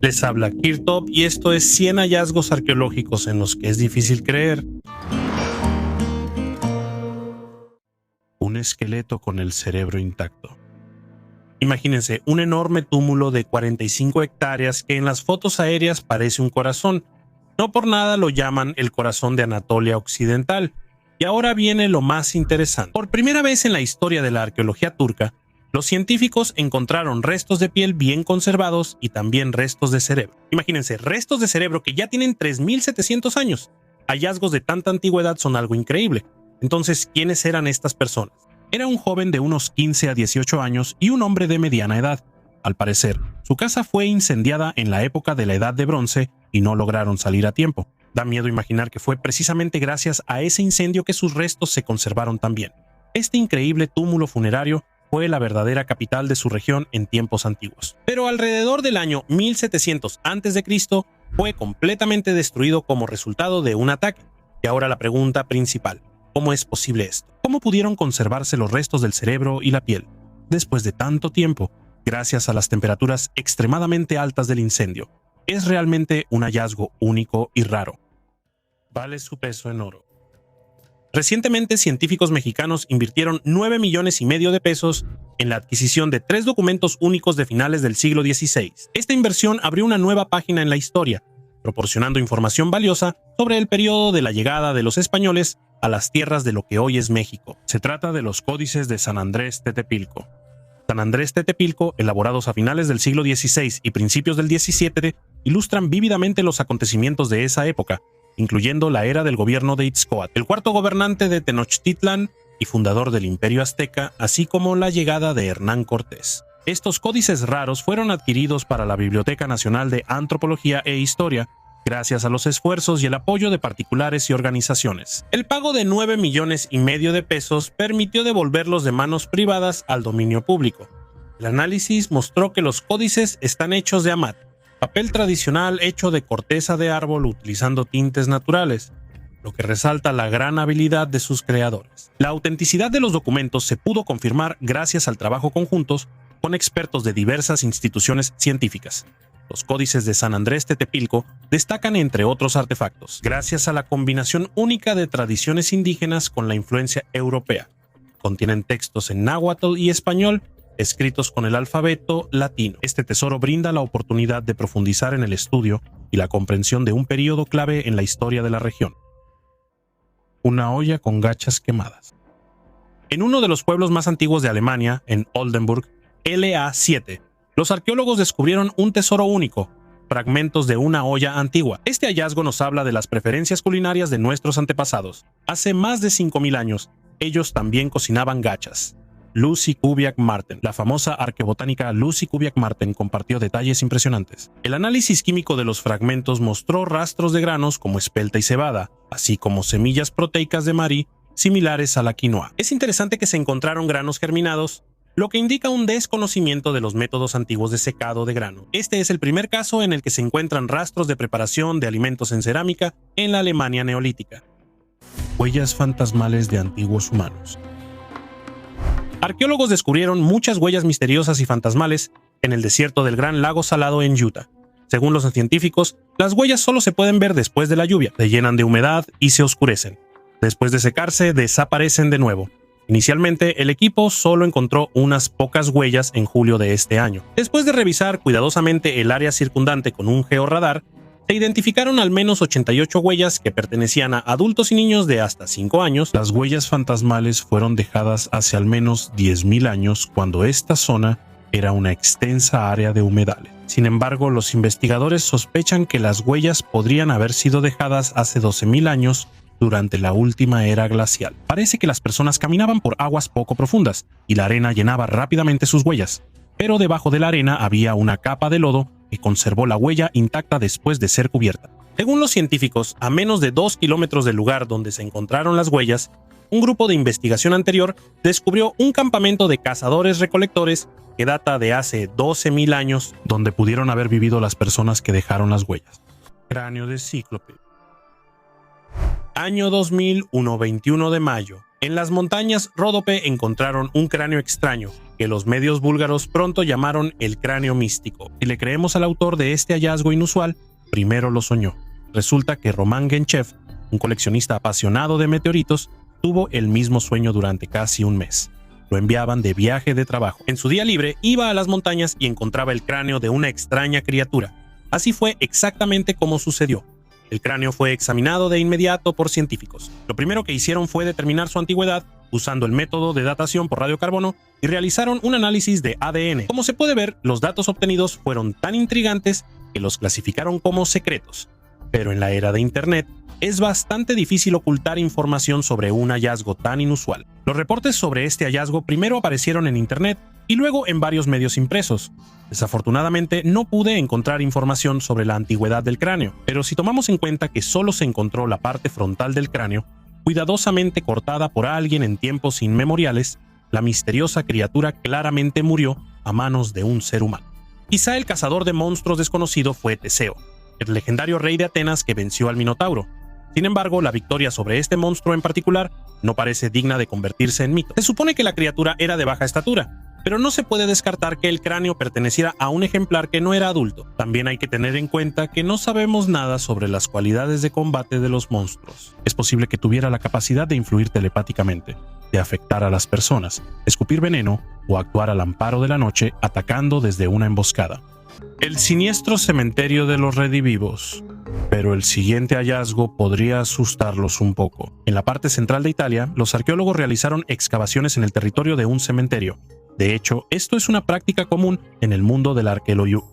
Les habla Kirtop y esto es 100 hallazgos arqueológicos en los que es difícil creer. Un esqueleto con el cerebro intacto. Imagínense un enorme túmulo de 45 hectáreas que en las fotos aéreas parece un corazón. No por nada lo llaman el corazón de Anatolia Occidental. Y ahora viene lo más interesante. Por primera vez en la historia de la arqueología turca, los científicos encontraron restos de piel bien conservados y también restos de cerebro. Imagínense, restos de cerebro que ya tienen 3700 años. Hallazgos de tanta antigüedad son algo increíble. Entonces, ¿quiénes eran estas personas? Era un joven de unos 15 a 18 años y un hombre de mediana edad. Al parecer, su casa fue incendiada en la época de la Edad de Bronce y no lograron salir a tiempo. Da miedo imaginar que fue precisamente gracias a ese incendio que sus restos se conservaron tan bien. Este increíble túmulo funerario fue la verdadera capital de su región en tiempos antiguos. Pero alrededor del año 1700 a.C. fue completamente destruido como resultado de un ataque. Y ahora la pregunta principal: ¿cómo es posible esto? ¿Cómo pudieron conservarse los restos del cerebro y la piel después de tanto tiempo, gracias a las temperaturas extremadamente altas del incendio? Es realmente un hallazgo único y raro. Vale su peso en oro. Recientemente, científicos mexicanos invirtieron 9 millones y medio de pesos en la adquisición de 3 documentos únicos de finales del siglo XVI. Esta inversión abrió una nueva página en la historia, proporcionando información valiosa sobre el periodo de la llegada de los españoles a las tierras de lo que hoy es México. Se trata de los códices de San Andrés Tetepilco. San Andrés Tetepilco, elaborados a finales del siglo XVI y principios del XVII, ilustran vívidamente los acontecimientos de esa época, incluyendo la era del gobierno de Itzcoatl, el cuarto gobernante de Tenochtitlan y fundador del Imperio Azteca, así como la llegada de Hernán Cortés. Estos códices raros fueron adquiridos para la Biblioteca Nacional de Antropología e Historia, gracias a los esfuerzos y el apoyo de particulares y organizaciones. El pago de 9 millones y medio de pesos permitió devolverlos de manos privadas al dominio público. El análisis mostró que los códices están hechos de amat, papel tradicional hecho de corteza de árbol utilizando tintes naturales, lo que resalta la gran habilidad de sus creadores. La autenticidad de los documentos se pudo confirmar gracias al trabajo conjunto con expertos de diversas instituciones científicas. Los códices de San Andrés Tetepilco destacan entre otros artefactos, gracias a la combinación única de tradiciones indígenas con la influencia europea. Contienen textos en náhuatl y español, escritos con el alfabeto latino. Este tesoro brinda la oportunidad de profundizar en el estudio y la comprensión de un periodo clave en la historia de la región. Una olla con gachas quemadas. En uno de los pueblos más antiguos de Alemania, en Oldenburg, LA7, los arqueólogos descubrieron un tesoro único, fragmentos de una olla antigua. Este hallazgo nos habla de las preferencias culinarias de nuestros antepasados. Hace más de 5000 años, ellos también cocinaban gachas. Lucy Kubiak-Marten, la famosa arqueobotánica Lucy Kubiak-Marten, compartió detalles impresionantes. El análisis químico de los fragmentos mostró rastros de granos como espelta y cebada, así como semillas proteicas de marí similares a la quinoa. Es interesante que se encontraron granos germinados, lo que indica un desconocimiento de los métodos antiguos de secado de grano. Este es el primer caso en el que se encuentran rastros de preparación de alimentos en cerámica en la Alemania neolítica. Huellas fantasmales de antiguos humanos. Arqueólogos descubrieron muchas huellas misteriosas y fantasmales en el desierto del Gran Lago Salado en Utah. Según los científicos, las huellas solo se pueden ver después de la lluvia, se llenan de humedad y se oscurecen. Después de secarse, desaparecen de nuevo. Inicialmente, el equipo solo encontró unas pocas huellas en julio de este año. Después de revisar cuidadosamente el área circundante con un georradar, se identificaron al menos 88 huellas que pertenecían a adultos y niños de hasta 5 años. Las huellas fantasmales fueron dejadas hace al menos 10.000 años, cuando esta zona era una extensa área de humedales. Sin embargo, los investigadores sospechan que las huellas podrían haber sido dejadas hace 12.000 años durante la última era glacial. Parece que las personas caminaban por aguas poco profundas y la arena llenaba rápidamente sus huellas, pero debajo de la arena había una capa de lodo que conservó la huella intacta después de ser cubierta. Según los científicos, a menos de 2 kilómetros del lugar donde se encontraron las huellas, un grupo de investigación anterior descubrió un campamento de cazadores-recolectores que data de hace 12.000 años, donde pudieron haber vivido las personas que dejaron las huellas. Cráneo de cíclope. Año 2001, 21 de mayo. En las montañas Ródope encontraron un cráneo extraño, que los medios búlgaros pronto llamaron el cráneo místico. Si le creemos al autor de este hallazgo inusual, primero lo soñó. Resulta que Roman Genchev, un coleccionista apasionado de meteoritos, tuvo el mismo sueño durante casi un mes. Lo enviaban de viaje de trabajo. En su día libre iba a las montañas y encontraba el cráneo de una extraña criatura. Así fue exactamente como sucedió. El cráneo fue examinado de inmediato por científicos. Lo primero que hicieron fue determinar su antigüedad usando el método de datación por radiocarbono y realizaron un análisis de ADN. Como se puede ver, los datos obtenidos fueron tan intrigantes que los clasificaron como secretos. Pero en la era de Internet, es bastante difícil ocultar información sobre un hallazgo tan inusual. Los reportes sobre este hallazgo primero aparecieron en Internet y luego en varios medios impresos. Desafortunadamente, no pude encontrar información sobre la antigüedad del cráneo, pero si tomamos en cuenta que solo se encontró la parte frontal del cráneo, cuidadosamente cortada por alguien en tiempos inmemoriales, la misteriosa criatura claramente murió a manos de un ser humano. Quizá el cazador de monstruos desconocido fue Teseo, el legendario rey de Atenas que venció al Minotauro. Sin embargo, la victoria sobre este monstruo en particular no parece digna de convertirse en mito. Se supone que la criatura era de baja estatura, pero no se puede descartar que el cráneo perteneciera a un ejemplar que no era adulto. También hay que tener en cuenta que no sabemos nada sobre las cualidades de combate de los monstruos. Es posible que tuviera la capacidad de influir telepáticamente, de afectar a las personas, escupir veneno o actuar al amparo de la noche atacando desde una emboscada. El siniestro cementerio de los redivivos. Pero el siguiente hallazgo podría asustarlos un poco. En la parte central de Italia, los arqueólogos realizaron excavaciones en el territorio de un cementerio. De hecho, esto es una práctica común en el mundo de la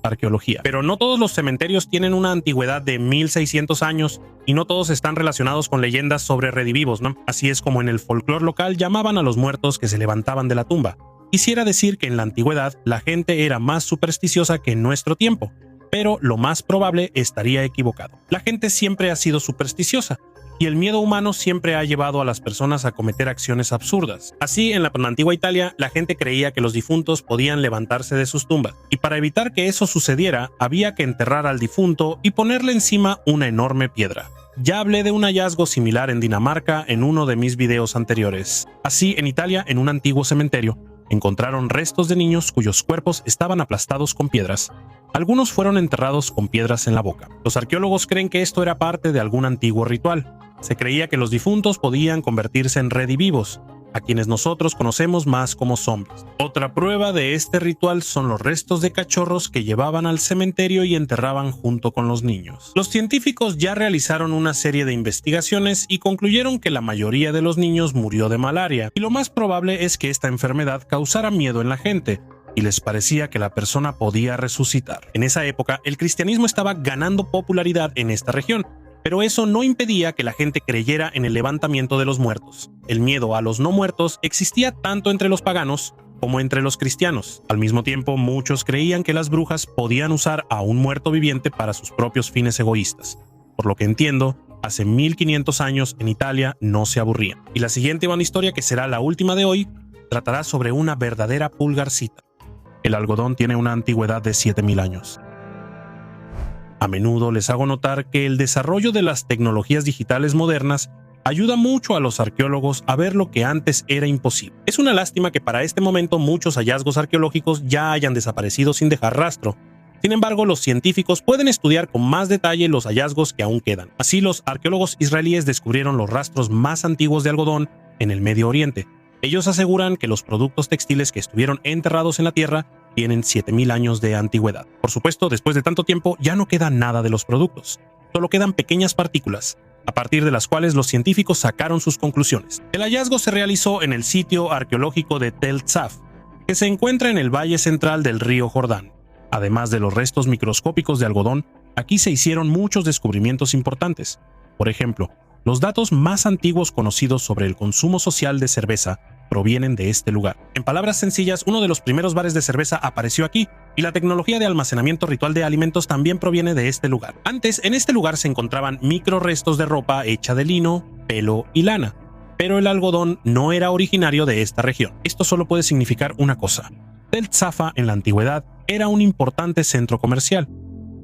arqueología. Pero no todos los cementerios tienen una antigüedad de 1600 años y no todos están relacionados con leyendas sobre redivivos, ¿no? Así es como en el folclore local llamaban a los muertos que se levantaban de la tumba. Quisiera decir que en la antigüedad la gente era más supersticiosa que en nuestro tiempo, pero lo más probable estaría equivocado. La gente siempre ha sido supersticiosa, y el miedo humano siempre ha llevado a las personas a cometer acciones absurdas. Así, en la antigua Italia, la gente creía que los difuntos podían levantarse de sus tumbas, y para evitar que eso sucediera, había que enterrar al difunto y ponerle encima una enorme piedra. Ya hablé de un hallazgo similar en Dinamarca en uno de mis videos anteriores. Así, en Italia, en un antiguo cementerio, encontraron restos de niños cuyos cuerpos estaban aplastados con piedras. Algunos fueron enterrados con piedras en la boca. Los arqueólogos creen que esto era parte de algún antiguo ritual. Se creía que los difuntos podían convertirse en redivivos, a quienes nosotros conocemos más como zombies. Otra prueba de este ritual son los restos de cachorros que llevaban al cementerio y enterraban junto con los niños. Los científicos ya realizaron una serie de investigaciones y concluyeron que la mayoría de los niños murió de malaria, y lo más probable es que esta enfermedad causara miedo en la gente, y les parecía que la persona podía resucitar. En esa época, el cristianismo estaba ganando popularidad en esta región, pero eso no impedía que la gente creyera en el levantamiento de los muertos. El miedo a los no muertos existía tanto entre los paganos como entre los cristianos. Al mismo tiempo, muchos creían que las brujas podían usar a un muerto viviente para sus propios fines egoístas. Por lo que entiendo, hace 1500 años en Italia no se aburrían. Y la siguiente buena historia, que será la última de hoy, tratará sobre una verdadera pulgarcita. El algodón tiene una antigüedad de 7000 años. A menudo les hago notar que el desarrollo de las tecnologías digitales modernas ayuda mucho a los arqueólogos a ver lo que antes era imposible. Es una lástima que para este momento muchos hallazgos arqueológicos ya hayan desaparecido sin dejar rastro. Sin embargo, los científicos pueden estudiar con más detalle los hallazgos que aún quedan. Así, los arqueólogos israelíes descubrieron los rastros más antiguos de algodón en el Medio Oriente. Ellos aseguran que los productos textiles que estuvieron enterrados en la tierra tienen 7000 años de antigüedad. Por supuesto, después de tanto tiempo ya no queda nada de los productos. Solo quedan pequeñas partículas, a partir de las cuales los científicos sacaron sus conclusiones. El hallazgo se realizó en el sitio arqueológico de Tel Tzaf, que se encuentra en el valle central del río Jordán. Además de los restos microscópicos de algodón, aquí se hicieron muchos descubrimientos importantes. Por ejemplo, los datos más antiguos conocidos sobre el consumo social de cerveza provienen de este lugar. En palabras sencillas, uno de los primeros bares de cerveza apareció aquí, y la tecnología de almacenamiento ritual de alimentos también proviene de este lugar. Antes, en este lugar se encontraban microrestos de ropa hecha de lino, pelo y lana, pero el algodón no era originario de esta región. Esto solo puede significar una cosa: Tel Tzaf en la antigüedad era un importante centro comercial.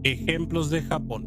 Ejemplos de Japón.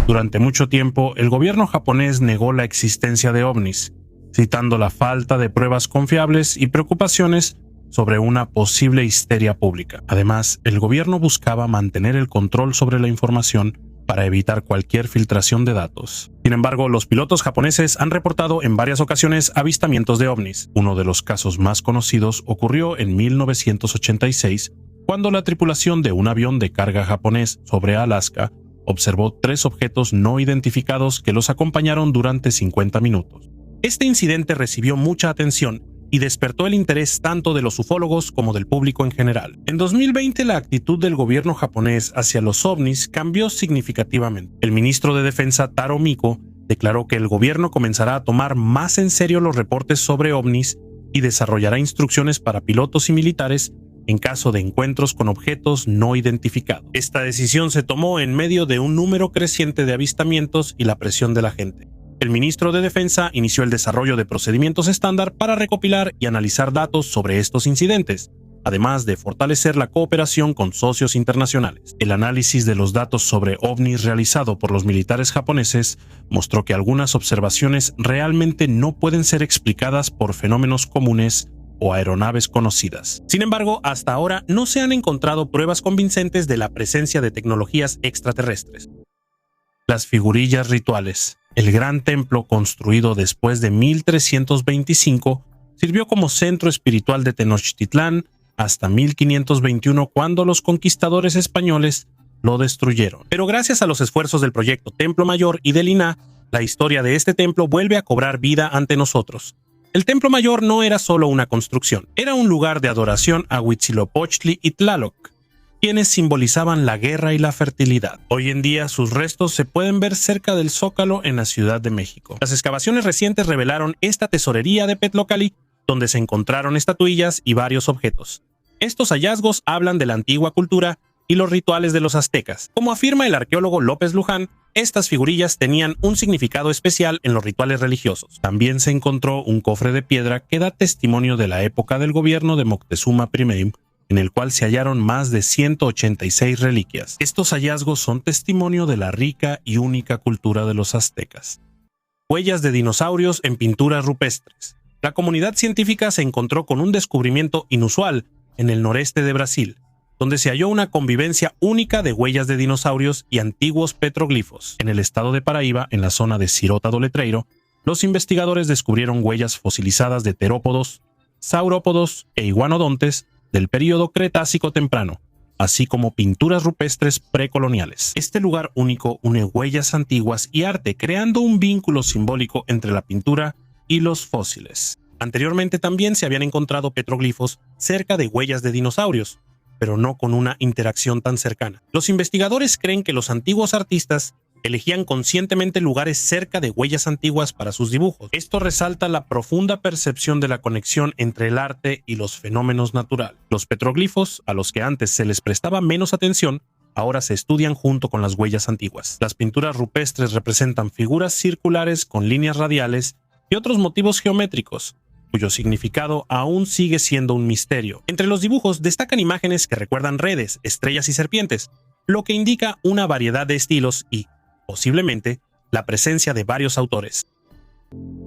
Durante mucho tiempo, el gobierno japonés negó la existencia de ovnis, citando la falta de pruebas confiables y preocupaciones sobre una posible histeria pública. Además, el gobierno buscaba mantener el control sobre la información para evitar cualquier filtración de datos. Sin embargo, los pilotos japoneses han reportado en varias ocasiones avistamientos de ovnis. Uno de los casos más conocidos ocurrió en 1986, cuando la tripulación de un avión de carga japonés sobre Alaska observó 3 objetos no identificados que los acompañaron durante 50 minutos. Este incidente recibió mucha atención y despertó el interés tanto de los ufólogos como del público en general. En 2020, la actitud del gobierno japonés hacia los ovnis cambió significativamente. El ministro de Defensa Taro Miko declaró que el gobierno comenzará a tomar más en serio los reportes sobre ovnis y desarrollará instrucciones para pilotos y militares en caso de encuentros con objetos no identificados. Esta decisión se tomó en medio de un número creciente de avistamientos y la presión de la gente. El ministro de Defensa inició el desarrollo de procedimientos estándar para recopilar y analizar datos sobre estos incidentes, además de fortalecer la cooperación con socios internacionales. El análisis de los datos sobre ovnis realizado por los militares japoneses mostró que algunas observaciones realmente no pueden ser explicadas por fenómenos comunes o aeronaves conocidas. Sin embargo, hasta ahora no se han encontrado pruebas convincentes de la presencia de tecnologías extraterrestres. Las figurillas rituales. El gran templo, construido después de 1325, sirvió como centro espiritual de Tenochtitlán hasta 1521, cuando los conquistadores españoles lo destruyeron. Pero gracias a los esfuerzos del proyecto Templo Mayor y del INAH, la historia de este templo vuelve a cobrar vida ante nosotros. El Templo Mayor no era solo una construcción, era un lugar de adoración a Huitzilopochtli y Tlaloc, quienes simbolizaban la guerra y la fertilidad. Hoy en día sus restos se pueden ver cerca del Zócalo en la Ciudad de México. Las excavaciones recientes revelaron esta tesorería de Petlocali, donde se encontraron estatuillas y varios objetos. Estos hallazgos hablan de la antigua cultura y los rituales de los aztecas. Como afirma el arqueólogo López Luján, estas figurillas tenían un significado especial en los rituales religiosos. También se encontró un cofre de piedra que da testimonio de la época del gobierno de Moctezuma I, en el cual se hallaron más de 186 reliquias. Estos hallazgos son testimonio de la rica y única cultura de los aztecas. Huellas de dinosaurios en pinturas rupestres. La comunidad científica se encontró con un descubrimiento inusual en el noreste de Brasil, donde se halló una convivencia única de huellas de dinosaurios y antiguos petroglifos. En el estado de Paraíba, en la zona de Sirota do Letreiro, los investigadores descubrieron huellas fosilizadas de terópodos, saurópodos e iguanodontes del período Cretácico temprano, así como pinturas rupestres precoloniales. Este lugar único une huellas antiguas y arte, creando un vínculo simbólico entre la pintura y los fósiles. Anteriormente también se habían encontrado petroglifos cerca de huellas de dinosaurios, pero no con una interacción tan cercana. Los investigadores creen que los antiguos artistas elegían conscientemente lugares cerca de huellas antiguas para sus dibujos. Esto resalta la profunda percepción de la conexión entre el arte y los fenómenos naturales. Los petroglifos, a los que antes se les prestaba menos atención, ahora se estudian junto con las huellas antiguas. Las pinturas rupestres representan figuras circulares con líneas radiales y otros motivos geométricos, cuyo significado aún sigue siendo un misterio. Entre los dibujos destacan imágenes que recuerdan redes, estrellas y serpientes, lo que indica una variedad de estilos y, posiblemente, la presencia de varios autores.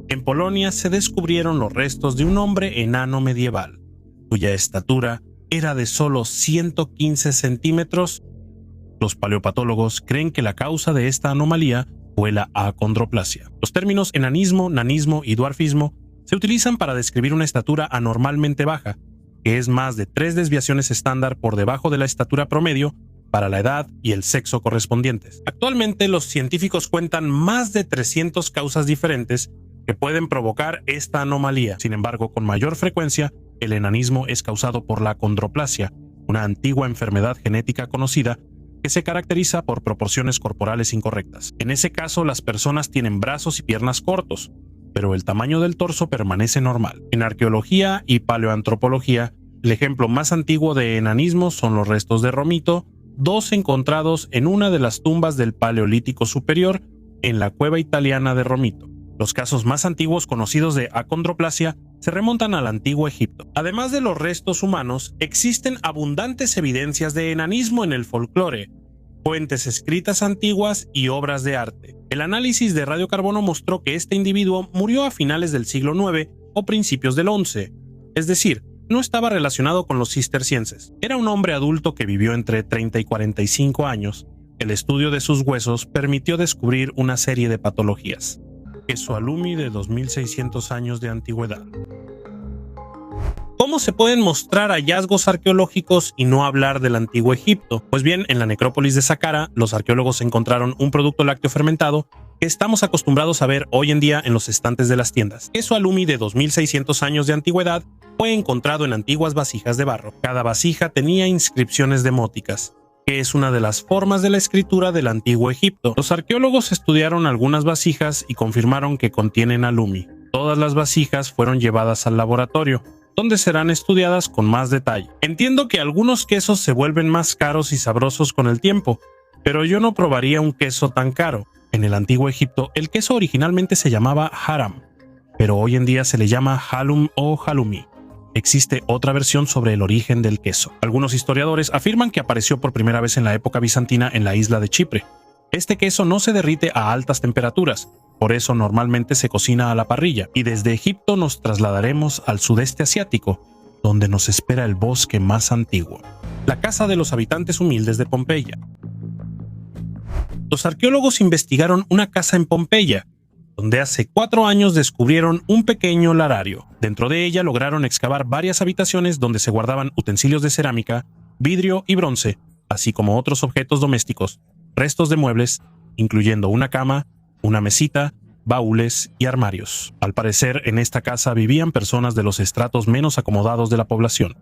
En Polonia se descubrieron los restos de un hombre enano medieval, cuya estatura era de solo 115 centímetros. Los paleopatólogos creen que la causa de esta anomalía fue la acondroplasia. Los términos enanismo, nanismo y dwarfismo se utilizan para describir una estatura anormalmente baja, que es más de 3 desviaciones estándar por debajo de la estatura promedio para la edad y el sexo correspondientes. Actualmente los científicos cuentan más de 300 causas diferentes que pueden provocar esta anomalía. Sin embargo, con mayor frecuencia, el enanismo es causado por la acondroplasia, una antigua enfermedad genética conocida que se caracteriza por proporciones corporales incorrectas. En ese caso, las personas tienen brazos y piernas cortos, pero el tamaño del torso permanece normal. En arqueología y paleoantropología, el ejemplo más antiguo de enanismo son los restos de Romito, 2 encontrados en una de las tumbas del Paleolítico Superior en la cueva italiana de Romito. Los casos más antiguos conocidos de acondroplasia se remontan al antiguo Egipto. Además de los restos humanos, existen abundantes evidencias de enanismo en el folclore, fuentes escritas antiguas y obras de arte. El análisis de radiocarbono mostró que este individuo murió a finales del siglo IX o principios del XI, es decir, no estaba relacionado con los cistercienses. Era un hombre adulto que vivió entre 30 y 45 años. El estudio de sus huesos permitió descubrir una serie de patologías. Queso alumi de 2600 años de antigüedad. ¿Cómo se pueden mostrar hallazgos arqueológicos y no hablar del antiguo Egipto? Pues bien, en la necrópolis de Saqqara, los arqueólogos encontraron un producto lácteo fermentado que estamos acostumbrados a ver hoy en día en los estantes de las tiendas. Queso alumi de 2600 años de antigüedad fue encontrado en antiguas vasijas de barro. Cada vasija tenía inscripciones demóticas, que es una de las formas de la escritura del antiguo Egipto. Los arqueólogos estudiaron algunas vasijas y confirmaron que contienen alumi. Todas las vasijas fueron llevadas al laboratorio, donde serán estudiadas con más detalle. Entiendo que algunos quesos se vuelven más caros y sabrosos con el tiempo, pero yo no probaría un queso tan caro. En el antiguo Egipto, el queso originalmente se llamaba haram, pero hoy en día se le llama halum o halumi. Existe otra versión sobre el origen del queso. Algunos historiadores afirman que apareció por primera vez en la época bizantina en la isla de Chipre. Este queso no se derrite a altas temperaturas, por eso normalmente se cocina a la parrilla, y desde Egipto nos trasladaremos al sudeste asiático, donde nos espera el bosque más antiguo, la casa de los habitantes humildes de Pompeya. Los arqueólogos investigaron una casa en Pompeya, donde hace 4 años descubrieron un pequeño larario. Dentro de ella lograron excavar varias habitaciones donde se guardaban utensilios de cerámica, vidrio y bronce, así como otros objetos domésticos, restos de muebles, incluyendo una cama, una mesita, baúles y armarios. Al parecer, en esta casa vivían personas de los estratos menos acomodados de la población.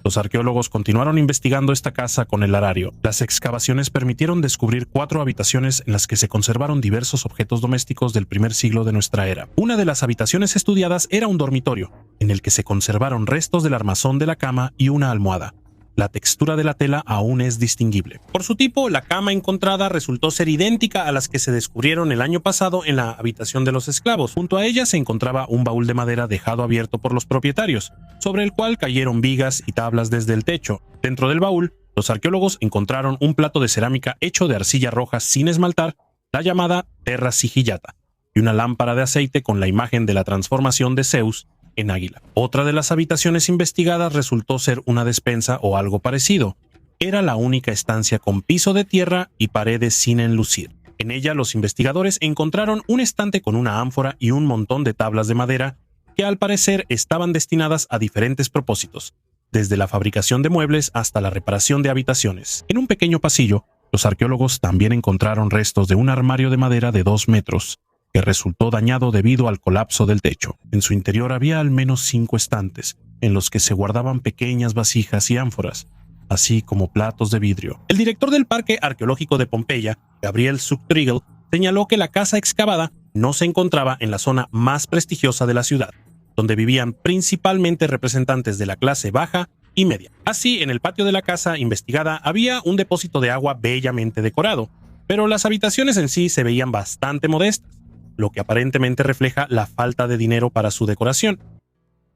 Los arqueólogos continuaron investigando esta casa con el larario. Las excavaciones permitieron descubrir 4 habitaciones en las que se conservaron diversos objetos domésticos del primer siglo de nuestra era. Una de las habitaciones estudiadas era un dormitorio, en el que se conservaron restos del armazón de la cama y una almohada. La textura de la tela aún es distinguible. Por su tipo, la cama encontrada resultó ser idéntica a las que se descubrieron el año pasado en la habitación de los esclavos. Junto a ella se encontraba un baúl de madera dejado abierto por los propietarios, sobre el cual cayeron vigas y tablas desde el techo. Dentro del baúl, los arqueólogos encontraron un plato de cerámica hecho de arcilla roja sin esmaltar, la llamada terra sigillata, y una lámpara de aceite con la imagen de la transformación de Zeus en águila. Otra de las habitaciones investigadas resultó ser una despensa o algo parecido. Era la única estancia con piso de tierra y paredes sin enlucir. En ella los investigadores encontraron un estante con una ánfora y un montón de tablas de madera que al parecer estaban destinadas a diferentes propósitos, desde la fabricación de muebles hasta la reparación de habitaciones. En un pequeño pasillo, los arqueólogos también encontraron restos de un armario de madera de 2 metros, que resultó dañado debido al colapso del techo. En su interior había al menos 5 estantes, en los que se guardaban pequeñas vasijas y ánforas, así como platos de vidrio. El director del Parque Arqueológico de Pompeya, Gabriel Zuchtriegel, señaló que la casa excavada no se encontraba en la zona más prestigiosa de la ciudad, donde vivían principalmente representantes de la clase baja y media. Así, en el patio de la casa investigada había un depósito de agua bellamente decorado, pero las habitaciones en sí se veían bastante modestas, lo que aparentemente refleja la falta de dinero para su decoración.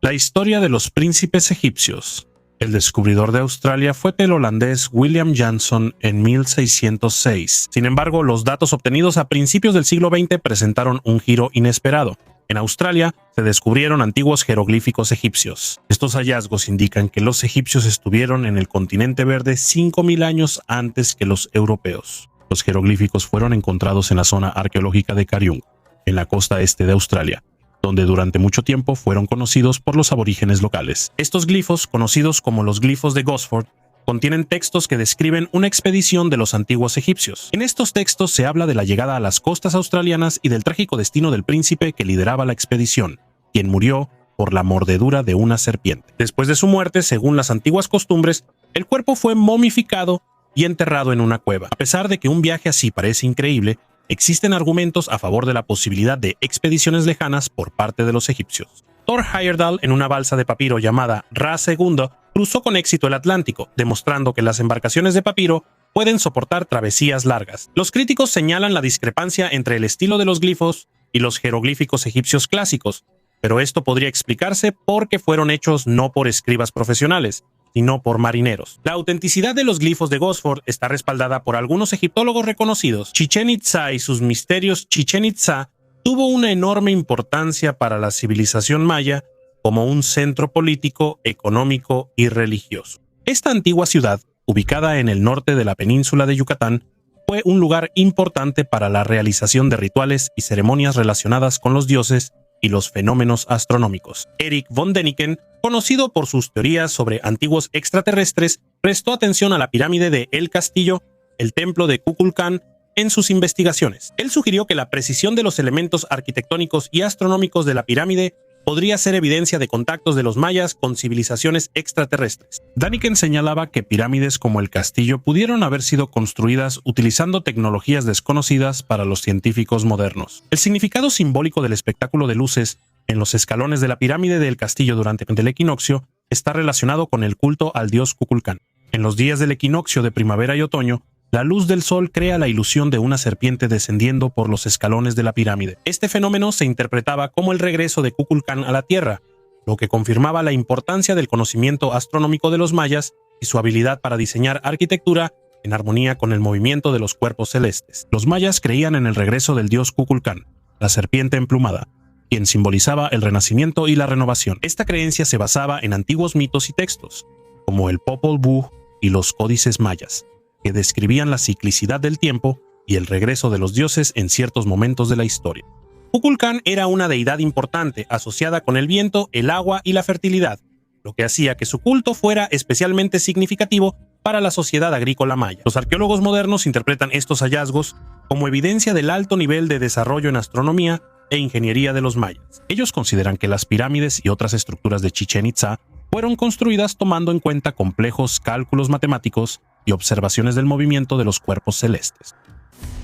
La historia de los príncipes egipcios. El descubridor de Australia fue el holandés William Jansson en 1606. Sin embargo, los datos obtenidos a principios del siglo XX presentaron un giro inesperado. En Australia se descubrieron antiguos jeroglíficos egipcios. Estos hallazgos indican que los egipcios estuvieron en el continente verde 5000 años antes que los europeos. Los jeroglíficos fueron encontrados en la zona arqueológica de Kariung, en la costa este de Australia, donde durante mucho tiempo fueron conocidos por los aborígenes locales. Estos glifos, conocidos como los glifos de Gosford, contienen textos que describen una expedición de los antiguos egipcios. En estos textos se habla de la llegada a las costas australianas y del trágico destino del príncipe que lideraba la expedición, quien murió por la mordedura de una serpiente. Después de su muerte, según las antiguas costumbres, el cuerpo fue momificado y enterrado en una cueva. A pesar de que un viaje así parece increíble, existen argumentos a favor de la posibilidad de expediciones lejanas por parte de los egipcios. Thor Heyerdahl, en una balsa de papiro llamada Ra II, cruzó con éxito el Atlántico, demostrando que las embarcaciones de papiro pueden soportar travesías largas. Los críticos señalan la discrepancia entre el estilo de los glifos y los jeroglíficos egipcios clásicos, pero esto podría explicarse porque fueron hechos no por escribas profesionales, sino por marineros. La autenticidad de los glifos de Gosford está respaldada por algunos egiptólogos reconocidos. Chichén Itzá y sus misterios. Chichén Itzá tuvo una enorme importancia para la civilización maya como un centro político, económico y religioso. Esta antigua ciudad, ubicada en el norte de la península de Yucatán, fue un lugar importante para la realización de rituales y ceremonias relacionadas con los dioses y los fenómenos astronómicos. Erich von Däniken, conocido por sus teorías sobre antiguos extraterrestres, prestó atención a la pirámide de El Castillo, el templo de Kukulcán, en sus investigaciones. Él sugirió que la precisión de los elementos arquitectónicos y astronómicos de la pirámide podría ser evidencia de contactos de los mayas con civilizaciones extraterrestres. Däniken señalaba que pirámides como el castillo pudieron haber sido construidas utilizando tecnologías desconocidas para los científicos modernos. El significado simbólico del espectáculo de luces en los escalones de la pirámide del castillo durante el equinoccio está relacionado con el culto al dios Kukulcán. En los días del equinoccio de primavera y otoño, la luz del sol crea la ilusión de una serpiente descendiendo por los escalones de la pirámide. Este fenómeno se interpretaba como el regreso de Kukulcán a la Tierra, lo que confirmaba la importancia del conocimiento astronómico de los mayas y su habilidad para diseñar arquitectura en armonía con el movimiento de los cuerpos celestes. Los mayas creían en el regreso del dios Kukulcán, la serpiente emplumada, quien simbolizaba el renacimiento y la renovación. Esta creencia se basaba en antiguos mitos y textos, como el Popol Vuh y los códices mayas, que describían la ciclicidad del tiempo y el regreso de los dioses en ciertos momentos de la historia. Kukulcán era una deidad importante asociada con el viento, el agua y la fertilidad, lo que hacía que su culto fuera especialmente significativo para la sociedad agrícola maya. Los arqueólogos modernos interpretan estos hallazgos como evidencia del alto nivel de desarrollo en astronomía e ingeniería de los mayas. Ellos consideran que las pirámides y otras estructuras de Chichén Itzá fueron construidas tomando en cuenta complejos cálculos matemáticos y observaciones del movimiento de los cuerpos celestes.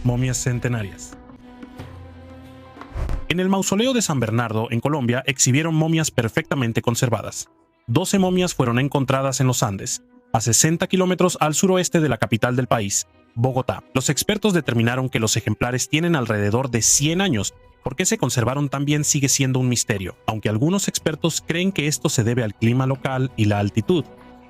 Momias centenarias. En el mausoleo de San Bernardo, en Colombia, exhibieron momias perfectamente conservadas. 12 momias fueron encontradas en los Andes, a 60 kilómetros al suroeste de la capital del país, Bogotá. Los expertos determinaron que los ejemplares tienen alrededor de 100 años. ¿Por qué se conservaron tan bien sigue siendo un misterio? Aunque algunos expertos creen que esto se debe al clima local y la altitud,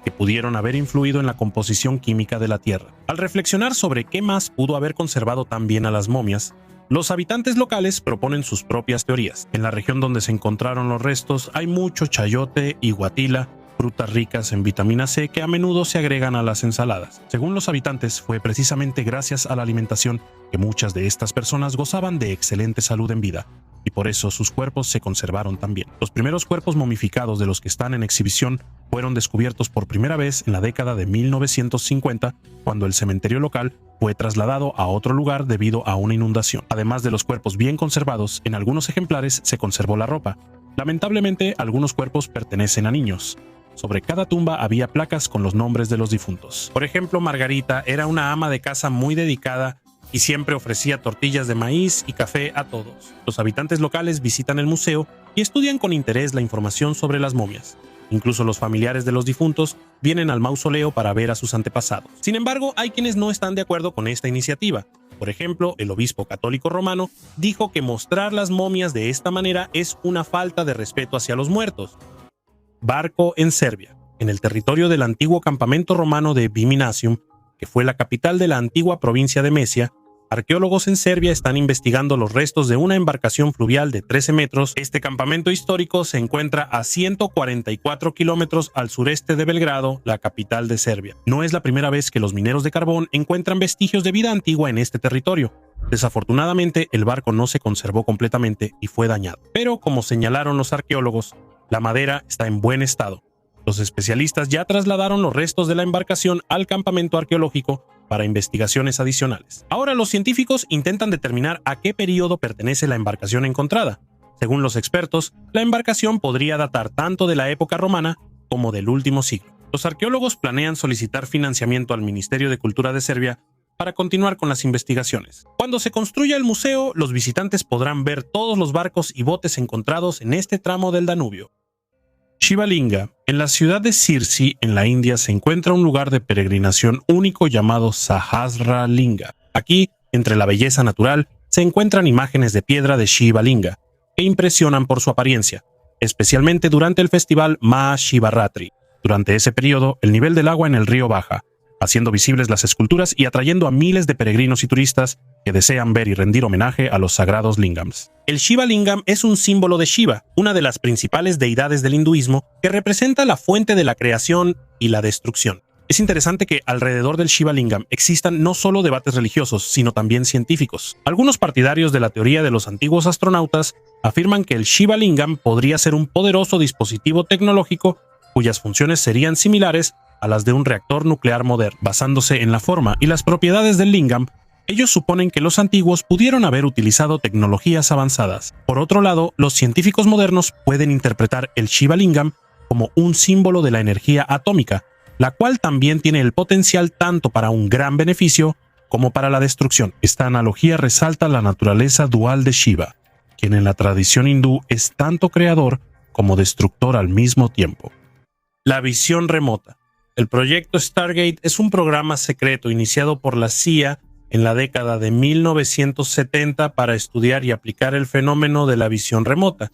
que pudieron haber influido en la composición química de la Tierra. Al reflexionar sobre qué más pudo haber conservado tan bien a las momias, los habitantes locales proponen sus propias teorías. En la región donde se encontraron los restos hay mucho chayote y guatila, frutas ricas en vitamina C que a menudo se agregan a las ensaladas. Según los habitantes, fue precisamente gracias a la alimentación que muchas de estas personas gozaban de excelente salud en vida, y por eso sus cuerpos se conservaron tan bien. Los primeros cuerpos momificados de los que están en exhibición fueron descubiertos por primera vez en la década de 1950, cuando el cementerio local fue trasladado a otro lugar debido a una inundación. Además de los cuerpos bien conservados, en algunos ejemplares se conservó la ropa. Lamentablemente, algunos cuerpos pertenecen a niños. Sobre cada tumba había placas con los nombres de los difuntos. Por ejemplo, Margarita era una ama de casa muy dedicada y siempre ofrecía tortillas de maíz y café a todos. Los habitantes locales visitan el museo y estudian con interés la información sobre las momias. Incluso los familiares de los difuntos vienen al mausoleo para ver a sus antepasados. Sin embargo, hay quienes no están de acuerdo con esta iniciativa. Por ejemplo, el obispo católico romano dijo que mostrar las momias de esta manera es una falta de respeto hacia los muertos. Barco en Serbia. En el territorio del antiguo campamento romano de Viminacium, que fue la capital de la antigua provincia de Mesia, arqueólogos en Serbia están investigando los restos de una embarcación fluvial de 13 metros. Este campamento histórico se encuentra a 144 kilómetros al sureste de Belgrado, la capital de Serbia. No es la primera vez que los mineros de carbón encuentran vestigios de vida antigua en este territorio. Desafortunadamente, el barco no se conservó completamente y fue dañado. Pero, como señalaron los arqueólogos, la madera está en buen estado. Los especialistas ya trasladaron los restos de la embarcación al campamento arqueológico para investigaciones adicionales. Ahora los científicos intentan determinar a qué periodo pertenece la embarcación encontrada. Según los expertos, la embarcación podría datar tanto de la época romana como del último siglo. Los arqueólogos planean solicitar financiamiento al Ministerio de Cultura de Serbia para continuar con las investigaciones. Cuando se construya el museo, los visitantes podrán ver todos los barcos y botes encontrados en este tramo del Danubio. Shiva Linga. En la ciudad de Sirsi, en la India, se encuentra un lugar de peregrinación único llamado Sahasra Linga. Aquí, entre la belleza natural, se encuentran imágenes de piedra de Shiva Linga, que impresionan por su apariencia, especialmente durante el festival Maha Shivaratri. Durante ese periodo, el nivel del agua en el río baja, haciendo visibles las esculturas y atrayendo a miles de peregrinos y turistas que desean ver y rendir homenaje a los sagrados lingams. El Shiva Lingam es un símbolo de Shiva, una de las principales deidades del hinduismo, que representa la fuente de la creación y la destrucción. Es interesante que alrededor del Shiva Lingam existan no solo debates religiosos, sino también científicos. Algunos partidarios de la teoría de los antiguos astronautas afirman que el Shiva Lingam podría ser un poderoso dispositivo tecnológico cuyas funciones serían similares a las de un reactor nuclear moderno. Basándose en la forma y las propiedades del Lingam, ellos suponen que los antiguos pudieron haber utilizado tecnologías avanzadas. Por otro lado, los científicos modernos pueden interpretar el Shiva Lingam como un símbolo de la energía atómica, la cual también tiene el potencial tanto para un gran beneficio como para la destrucción. Esta analogía resalta la naturaleza dual de Shiva, quien en la tradición hindú es tanto creador como destructor al mismo tiempo. La visión remota. El proyecto Stargate es un programa secreto iniciado por la CIA en la década de 1970 para estudiar y aplicar el fenómeno de la visión remota,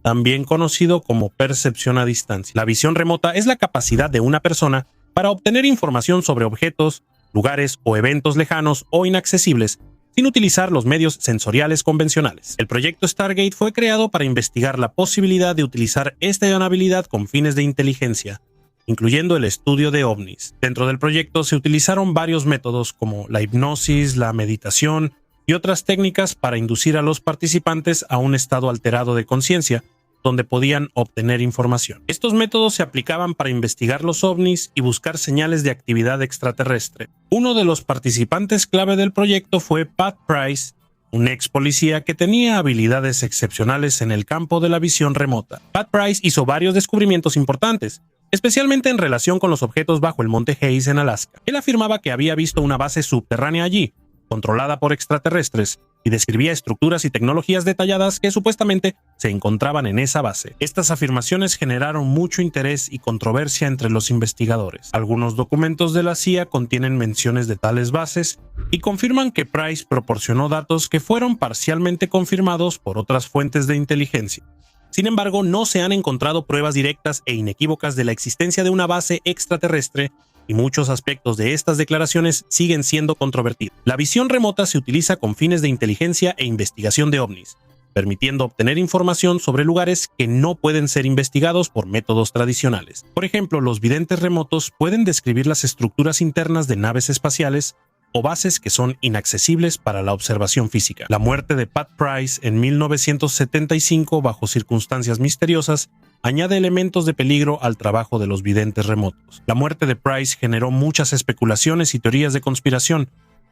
también conocido como percepción a distancia. La visión remota es la capacidad de una persona para obtener información sobre objetos, lugares o eventos lejanos o inaccesibles sin utilizar los medios sensoriales convencionales. El proyecto Stargate fue creado para investigar la posibilidad de utilizar esta habilidad con fines de inteligencia, incluyendo el estudio de ovnis. Dentro del proyecto se utilizaron varios métodos como la hipnosis, la meditación y otras técnicas para inducir a los participantes a un estado alterado de conciencia, donde podían obtener información. Estos métodos se aplicaban para investigar los ovnis y buscar señales de actividad extraterrestre. Uno de los participantes clave del proyecto fue Pat Price, un ex policía que tenía habilidades excepcionales en el campo de la visión remota. Pat Price hizo varios descubrimientos importantes, especialmente en relación con los objetos bajo el monte Hayes en Alaska. Él afirmaba que había visto una base subterránea allí, controlada por extraterrestres, y describía estructuras y tecnologías detalladas que supuestamente se encontraban en esa base. Estas afirmaciones generaron mucho interés y controversia entre los investigadores. Algunos documentos de la CIA contienen menciones de tales bases y confirman que Price proporcionó datos que fueron parcialmente confirmados por otras fuentes de inteligencia. Sin embargo, no se han encontrado pruebas directas e inequívocas de la existencia de una base extraterrestre, y muchos aspectos de estas declaraciones siguen siendo controvertidos. La visión remota se utiliza con fines de inteligencia e investigación de ovnis, permitiendo obtener información sobre lugares que no pueden ser investigados por métodos tradicionales. Por ejemplo, los videntes remotos pueden describir las estructuras internas de naves espaciales o bases que son inaccesibles para la observación física. La muerte de Pat Price en 1975 bajo circunstancias misteriosas añade elementos de peligro al trabajo de los videntes remotos. La muerte de Price generó muchas especulaciones y teorías de conspiración,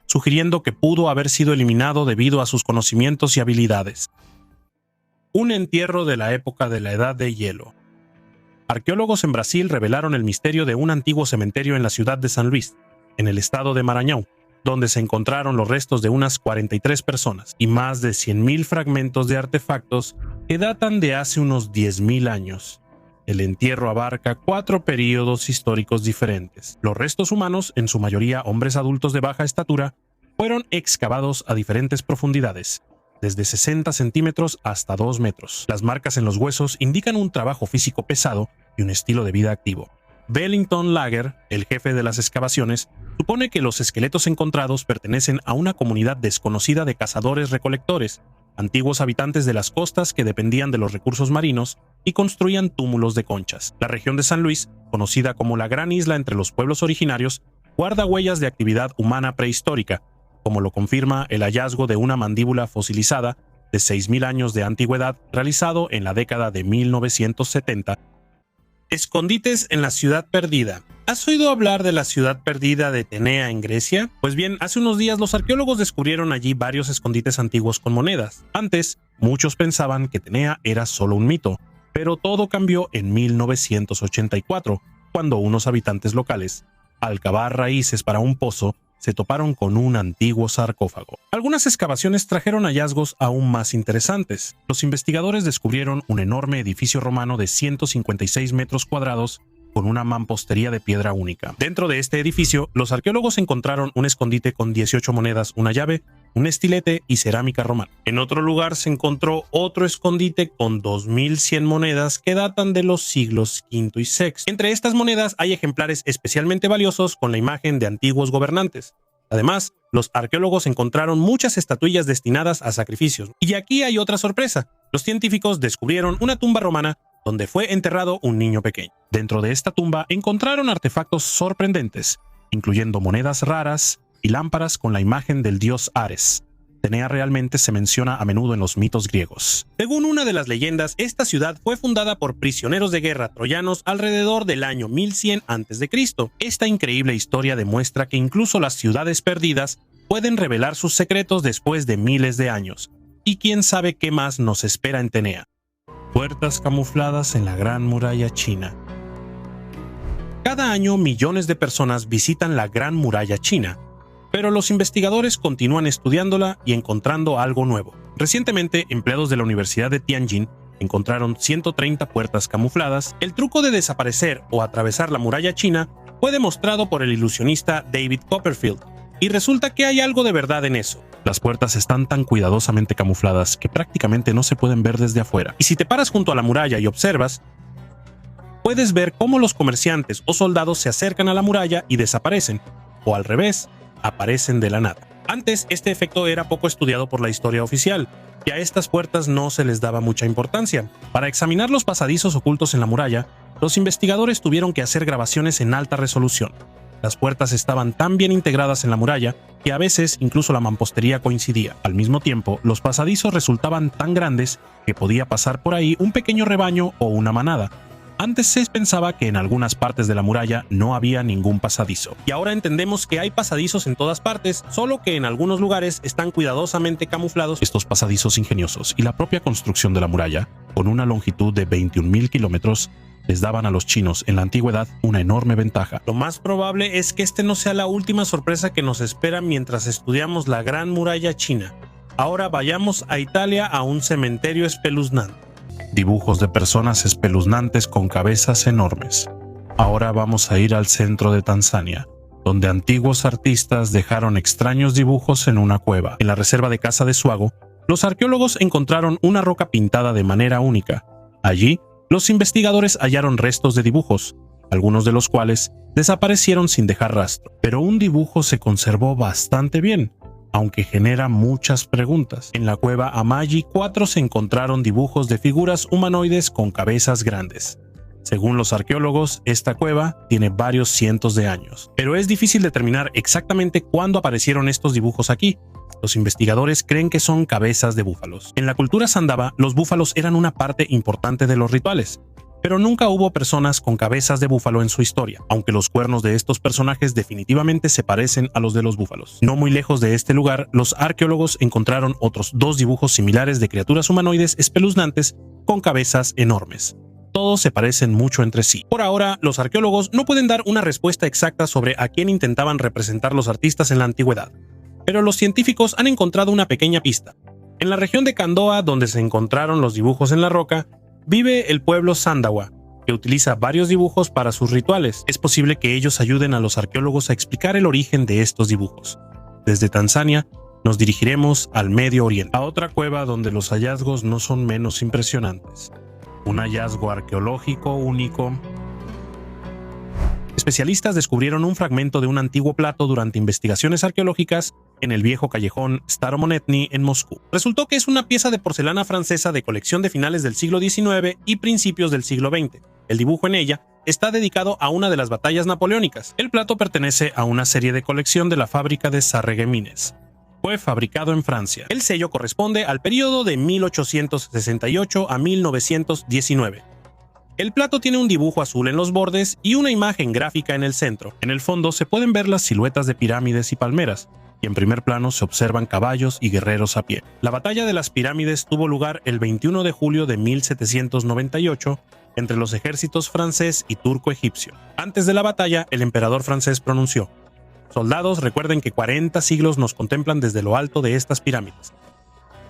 sugiriendo que pudo haber sido eliminado debido a sus conocimientos y habilidades. Un entierro de la época de la Edad de Hielo. Arqueólogos en Brasil revelaron el misterio de un antiguo cementerio en la ciudad de San Luis, en el estado de Maranhão, donde se encontraron los restos de unas 43 personas y más de 100.000 fragmentos de artefactos que datan de hace unos 10.000 años. El entierro abarca 4 períodos históricos diferentes. Los restos humanos, en su mayoría hombres adultos de baja estatura, fueron excavados a diferentes profundidades, desde 60 centímetros hasta 2 metros. Las marcas en los huesos indican un trabajo físico pesado y un estilo de vida activo. Bellington Lager, el jefe de las excavaciones, supone que los esqueletos encontrados pertenecen a una comunidad desconocida de cazadores-recolectores, antiguos habitantes de las costas que dependían de los recursos marinos y construían túmulos de conchas. La región de San Luis, conocida como la Gran Isla entre los pueblos originarios, guarda huellas de actividad humana prehistórica, como lo confirma el hallazgo de una mandíbula fosilizada de 6.000 años de antigüedad realizado en la década de 1970. Escondites en la ciudad perdida. ¿Has oído hablar de la ciudad perdida de Tenea en Grecia? Pues bien, hace unos días los arqueólogos descubrieron allí varios escondites antiguos con monedas. Antes, muchos pensaban que Tenea era solo un mito, pero todo cambió en 1984, cuando unos habitantes locales, al cavar raíces para un pozo, se toparon con un antiguo sarcófago. Algunas excavaciones trajeron hallazgos aún más interesantes. Los investigadores descubrieron un enorme edificio romano de 156 metros cuadrados con una mampostería de piedra única. Dentro de este edificio, los arqueólogos encontraron un escondite con 18 monedas, una llave, un estilete y cerámica romana. En otro lugar se encontró otro escondite con 2.100 monedas que datan de los siglos V y VI. Entre estas monedas hay ejemplares especialmente valiosos con la imagen de antiguos gobernantes. Además, los arqueólogos encontraron muchas estatuillas destinadas a sacrificios. Y aquí hay otra sorpresa. Los científicos descubrieron una tumba romana donde fue enterrado un niño pequeño. Dentro de esta tumba encontraron artefactos sorprendentes, incluyendo monedas raras y lámparas con la imagen del dios Ares. Atenea realmente se menciona a menudo en los mitos griegos. Según una de las leyendas, esta ciudad fue fundada por prisioneros de guerra troyanos alrededor del año 1100 a.C. Esta increíble historia demuestra que incluso las ciudades perdidas pueden revelar sus secretos después de miles de años. Y quién sabe qué más nos espera en Atenea. Puertas camufladas en la Gran Muralla China. Cada año millones de personas visitan la Gran Muralla China, pero los investigadores continúan estudiándola y encontrando algo nuevo. Recientemente, empleados de la Universidad de Tianjin encontraron 130 puertas camufladas. El truco de desaparecer o atravesar la muralla china fue demostrado por el ilusionista David Copperfield, y resulta que hay algo de verdad en eso. Las puertas están tan cuidadosamente camufladas que prácticamente no se pueden ver desde afuera. Y si te paras junto a la muralla y observas, puedes ver cómo los comerciantes o soldados se acercan a la muralla y desaparecen, o al revés, aparecen de la nada. Antes, este efecto era poco estudiado por la historia oficial, y a estas puertas no se les daba mucha importancia. Para examinar los pasadizos ocultos en la muralla, los investigadores tuvieron que hacer grabaciones en alta resolución. Las puertas estaban tan bien integradas en la muralla que a veces incluso la mampostería coincidía. Al mismo tiempo, los pasadizos resultaban tan grandes que podía pasar por ahí un pequeño rebaño o una manada. Antes se pensaba que en algunas partes de la muralla no había ningún pasadizo. Y ahora entendemos que hay pasadizos en todas partes, solo que en algunos lugares están cuidadosamente camuflados. Estos pasadizos ingeniosos y la propia construcción de la muralla, con una longitud de 21.000 kilómetros, les daban a los chinos en la antigüedad una enorme ventaja. Lo más probable es que este no sea la última sorpresa que nos espera mientras estudiamos la Gran Muralla China. Ahora vayamos a Italia, a un cementerio espeluznante. Dibujos de personas espeluznantes con cabezas enormes. Ahora vamos a ir al centro de Tanzania, donde antiguos artistas dejaron extraños dibujos en una cueva. En la reserva de Casa de Suago, los arqueólogos encontraron una roca pintada de manera única. Allí, los investigadores hallaron restos de dibujos, algunos de los cuales desaparecieron sin dejar rastro. Pero un dibujo se conservó bastante bien, aunque genera muchas preguntas. En la cueva Amaji 4 se encontraron dibujos de figuras humanoides con cabezas grandes. Según los arqueólogos, esta cueva tiene varios cientos de años, pero es difícil determinar exactamente cuándo aparecieron estos dibujos aquí. Los investigadores creen que son cabezas de búfalos. En la cultura sándava, los búfalos eran una parte importante de los rituales, pero nunca hubo personas con cabezas de búfalo en su historia, aunque los cuernos de estos personajes definitivamente se parecen a los de los búfalos. No muy lejos de este lugar, los arqueólogos encontraron otros dos dibujos similares de criaturas humanoides espeluznantes con cabezas enormes. Todos se parecen mucho entre sí. Por ahora, los arqueólogos no pueden dar una respuesta exacta sobre a quién intentaban representar los artistas en la antigüedad, pero los científicos han encontrado una pequeña pista. En la región de Kandoa, donde se encontraron los dibujos en la roca, vive el pueblo Sandawa, que utiliza varios dibujos para sus rituales. Es posible que ellos ayuden a los arqueólogos a explicar el origen de estos dibujos. Desde Tanzania, nos dirigiremos al Medio Oriente, a otra cueva donde los hallazgos no son menos impresionantes. Un hallazgo arqueológico único. Especialistas descubrieron un fragmento de un antiguo plato durante investigaciones arqueológicas en el viejo callejón Staromonetny en Moscú. Resultó que es una pieza de porcelana francesa de colección de finales del siglo XIX y principios del siglo XX. El dibujo en ella está dedicado a una de las batallas napoleónicas. El plato pertenece a una serie de colección de la fábrica de Sarreguemines. Fue fabricado en Francia. El sello corresponde al periodo de 1868 a 1919. El plato tiene un dibujo azul en los bordes y una imagen gráfica en el centro. En el fondo se pueden ver las siluetas de pirámides y palmeras, y en primer plano se observan caballos y guerreros a pie. La batalla de las pirámides tuvo lugar el 21 de julio de 1798 entre los ejércitos francés y turco-egipcio. Antes de la batalla, el emperador francés pronunció: «Soldados, recuerden que 40 siglos nos contemplan desde lo alto de estas pirámides».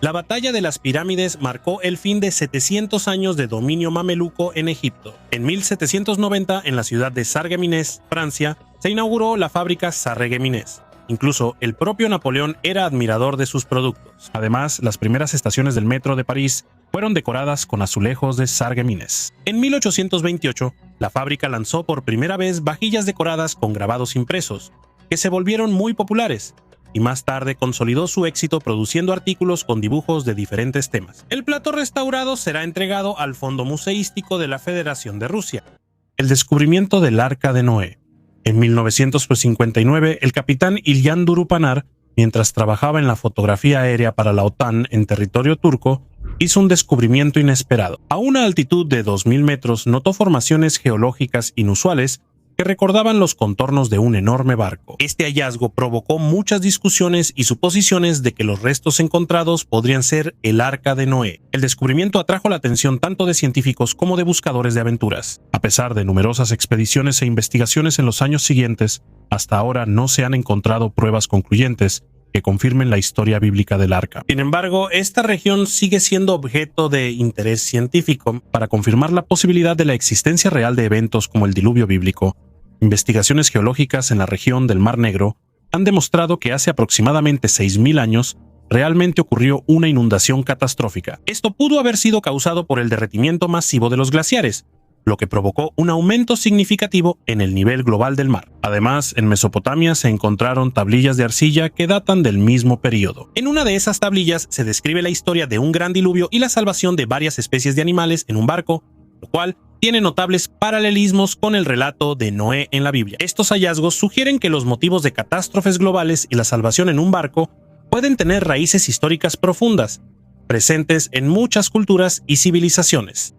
La batalla de las pirámides marcó el fin de 700 años de dominio mameluco en Egipto. En 1790, en la ciudad de Sarreguemines, Francia, se inauguró la fábrica Sarreguemines. Incluso el propio Napoleón era admirador de sus productos. Además, las primeras estaciones del metro de París fueron decoradas con azulejos de Sarreguemines. En 1828, la fábrica lanzó por primera vez vajillas decoradas con grabados impresos, que se volvieron muy populares, y más tarde consolidó su éxito produciendo artículos con dibujos de diferentes temas. El plato restaurado será entregado al Fondo Museístico de la Federación de Rusia. El descubrimiento del Arca de Noé. En 1959, el capitán Ilyan Durupanar, mientras trabajaba en la fotografía aérea para la OTAN en territorio turco, hizo un descubrimiento inesperado. A una altitud de 2000 metros notó formaciones geológicas inusuales que recordaban los contornos de un enorme barco. Este hallazgo provocó muchas discusiones y suposiciones de que los restos encontrados podrían ser el Arca de Noé. El descubrimiento atrajo la atención tanto de científicos como de buscadores de aventuras. A pesar de numerosas expediciones e investigaciones en los años siguientes, hasta ahora no se han encontrado pruebas concluyentes que confirmen la historia bíblica del arca. Sin embargo, esta región sigue siendo objeto de interés científico para confirmar la posibilidad de la existencia real de eventos como el diluvio bíblico. Investigaciones geológicas en la región del Mar Negro han demostrado que hace aproximadamente 6.000 años realmente ocurrió una inundación catastrófica. Esto pudo haber sido causado por el derretimiento masivo de los glaciares, lo que provocó un aumento significativo en el nivel global del mar. Además, en Mesopotamia se encontraron tablillas de arcilla que datan del mismo periodo. En una de esas tablillas se describe la historia de un gran diluvio y la salvación de varias especies de animales en un barco, lo cual tiene notables paralelismos con el relato de Noé en la Biblia. Estos hallazgos sugieren que los motivos de catástrofes globales y la salvación en un barco pueden tener raíces históricas profundas, presentes en muchas culturas y civilizaciones.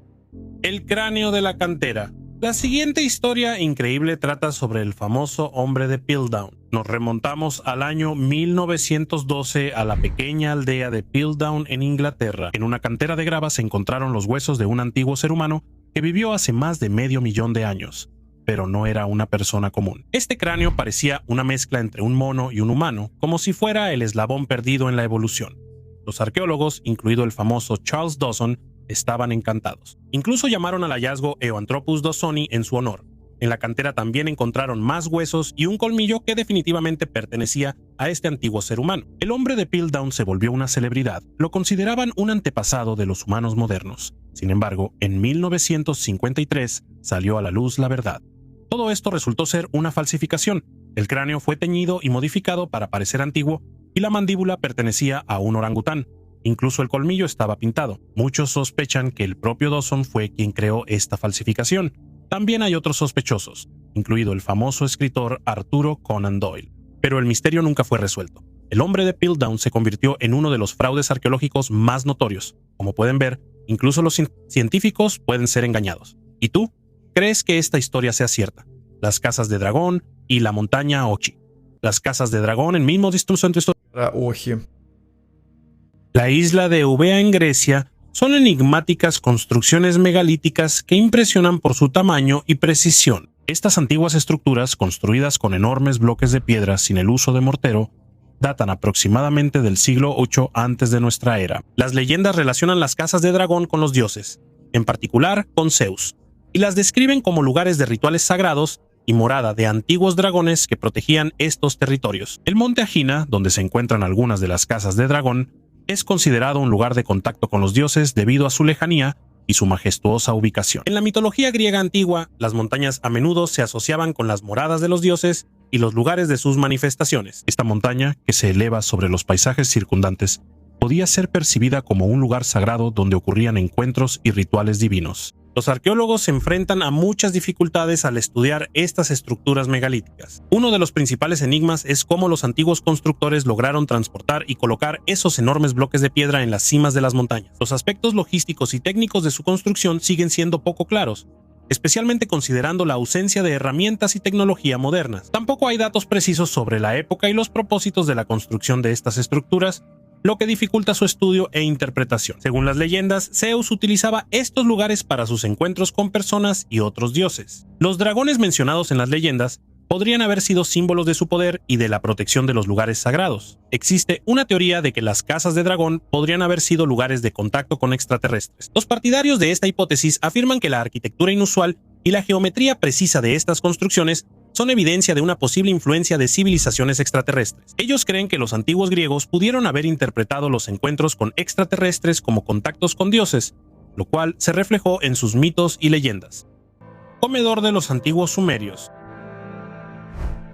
El cráneo de la cantera. La siguiente historia increíble trata sobre el famoso hombre de Piltdown. Nos remontamos al año 1912 a la pequeña aldea de Piltdown en Inglaterra. En una cantera de grava se encontraron los huesos de un antiguo ser humano que vivió hace más de medio millón de años, pero no era una persona común. Este cráneo parecía una mezcla entre un mono y un humano, como si fuera el eslabón perdido en la evolución. Los arqueólogos, incluido el famoso Charles Dawson, estaban encantados. Incluso llamaron al hallazgo Eoanthropus dawsoni en su honor. En la cantera también encontraron más huesos y un colmillo que definitivamente pertenecía a este antiguo ser humano. El hombre de Piltdown se volvió una celebridad. Lo consideraban un antepasado de los humanos modernos. Sin embargo, en 1953 salió a la luz la verdad. Todo esto resultó ser una falsificación. El cráneo fue teñido y modificado para parecer antiguo y la mandíbula pertenecía a un orangután. Incluso el colmillo estaba pintado. Muchos sospechan que el propio Dawson fue quien creó esta falsificación. También hay otros sospechosos, incluido el famoso escritor Arturo Conan Doyle. Pero el misterio nunca fue resuelto. El hombre de Piltdown se convirtió en uno de los fraudes arqueológicos más notorios. Como pueden ver, incluso los científicos pueden ser engañados. ¿Y tú? ¿Crees que esta historia sea cierta? Las casas de dragón y la montaña Ochi. Las casas de dragón en mismo discurso entre estos... La isla de Eubea en Grecia son enigmáticas construcciones megalíticas que impresionan por su tamaño y precisión. Estas antiguas estructuras, construidas con enormes bloques de piedra sin el uso de mortero, datan aproximadamente del siglo VIII antes de nuestra era. Las leyendas relacionan las casas de dragón con los dioses, en particular con Zeus, y las describen como lugares de rituales sagrados y morada de antiguos dragones que protegían estos territorios. El monte Agina, donde se encuentran algunas de las casas de dragón, es considerado un lugar de contacto con los dioses debido a su lejanía y su majestuosa ubicación. En la mitología griega antigua, las montañas a menudo se asociaban con las moradas de los dioses y los lugares de sus manifestaciones. Esta montaña, que se eleva sobre los paisajes circundantes, podía ser percibida como un lugar sagrado donde ocurrían encuentros y rituales divinos. Los arqueólogos se enfrentan a muchas dificultades al estudiar estas estructuras megalíticas. Uno de los principales enigmas es cómo los antiguos constructores lograron transportar y colocar esos enormes bloques de piedra en las cimas de las montañas. Los aspectos logísticos y técnicos de su construcción siguen siendo poco claros, especialmente considerando la ausencia de herramientas y tecnología modernas. Tampoco hay datos precisos sobre la época y los propósitos de la construcción de estas estructuras, lo que dificulta su estudio e interpretación. Según las leyendas, Zeus utilizaba estos lugares para sus encuentros con personas y otros dioses. Los dragones mencionados en las leyendas podrían haber sido símbolos de su poder y de la protección de los lugares sagrados. Existe una teoría de que las casas de dragón podrían haber sido lugares de contacto con extraterrestres. Los partidarios de esta hipótesis afirman que la arquitectura inusual y la geometría precisa de estas construcciones son evidencia de una posible influencia de civilizaciones extraterrestres. Ellos creen que los antiguos griegos pudieron haber interpretado los encuentros con extraterrestres como contactos con dioses, lo cual se reflejó en sus mitos y leyendas. Comedor de los antiguos sumerios.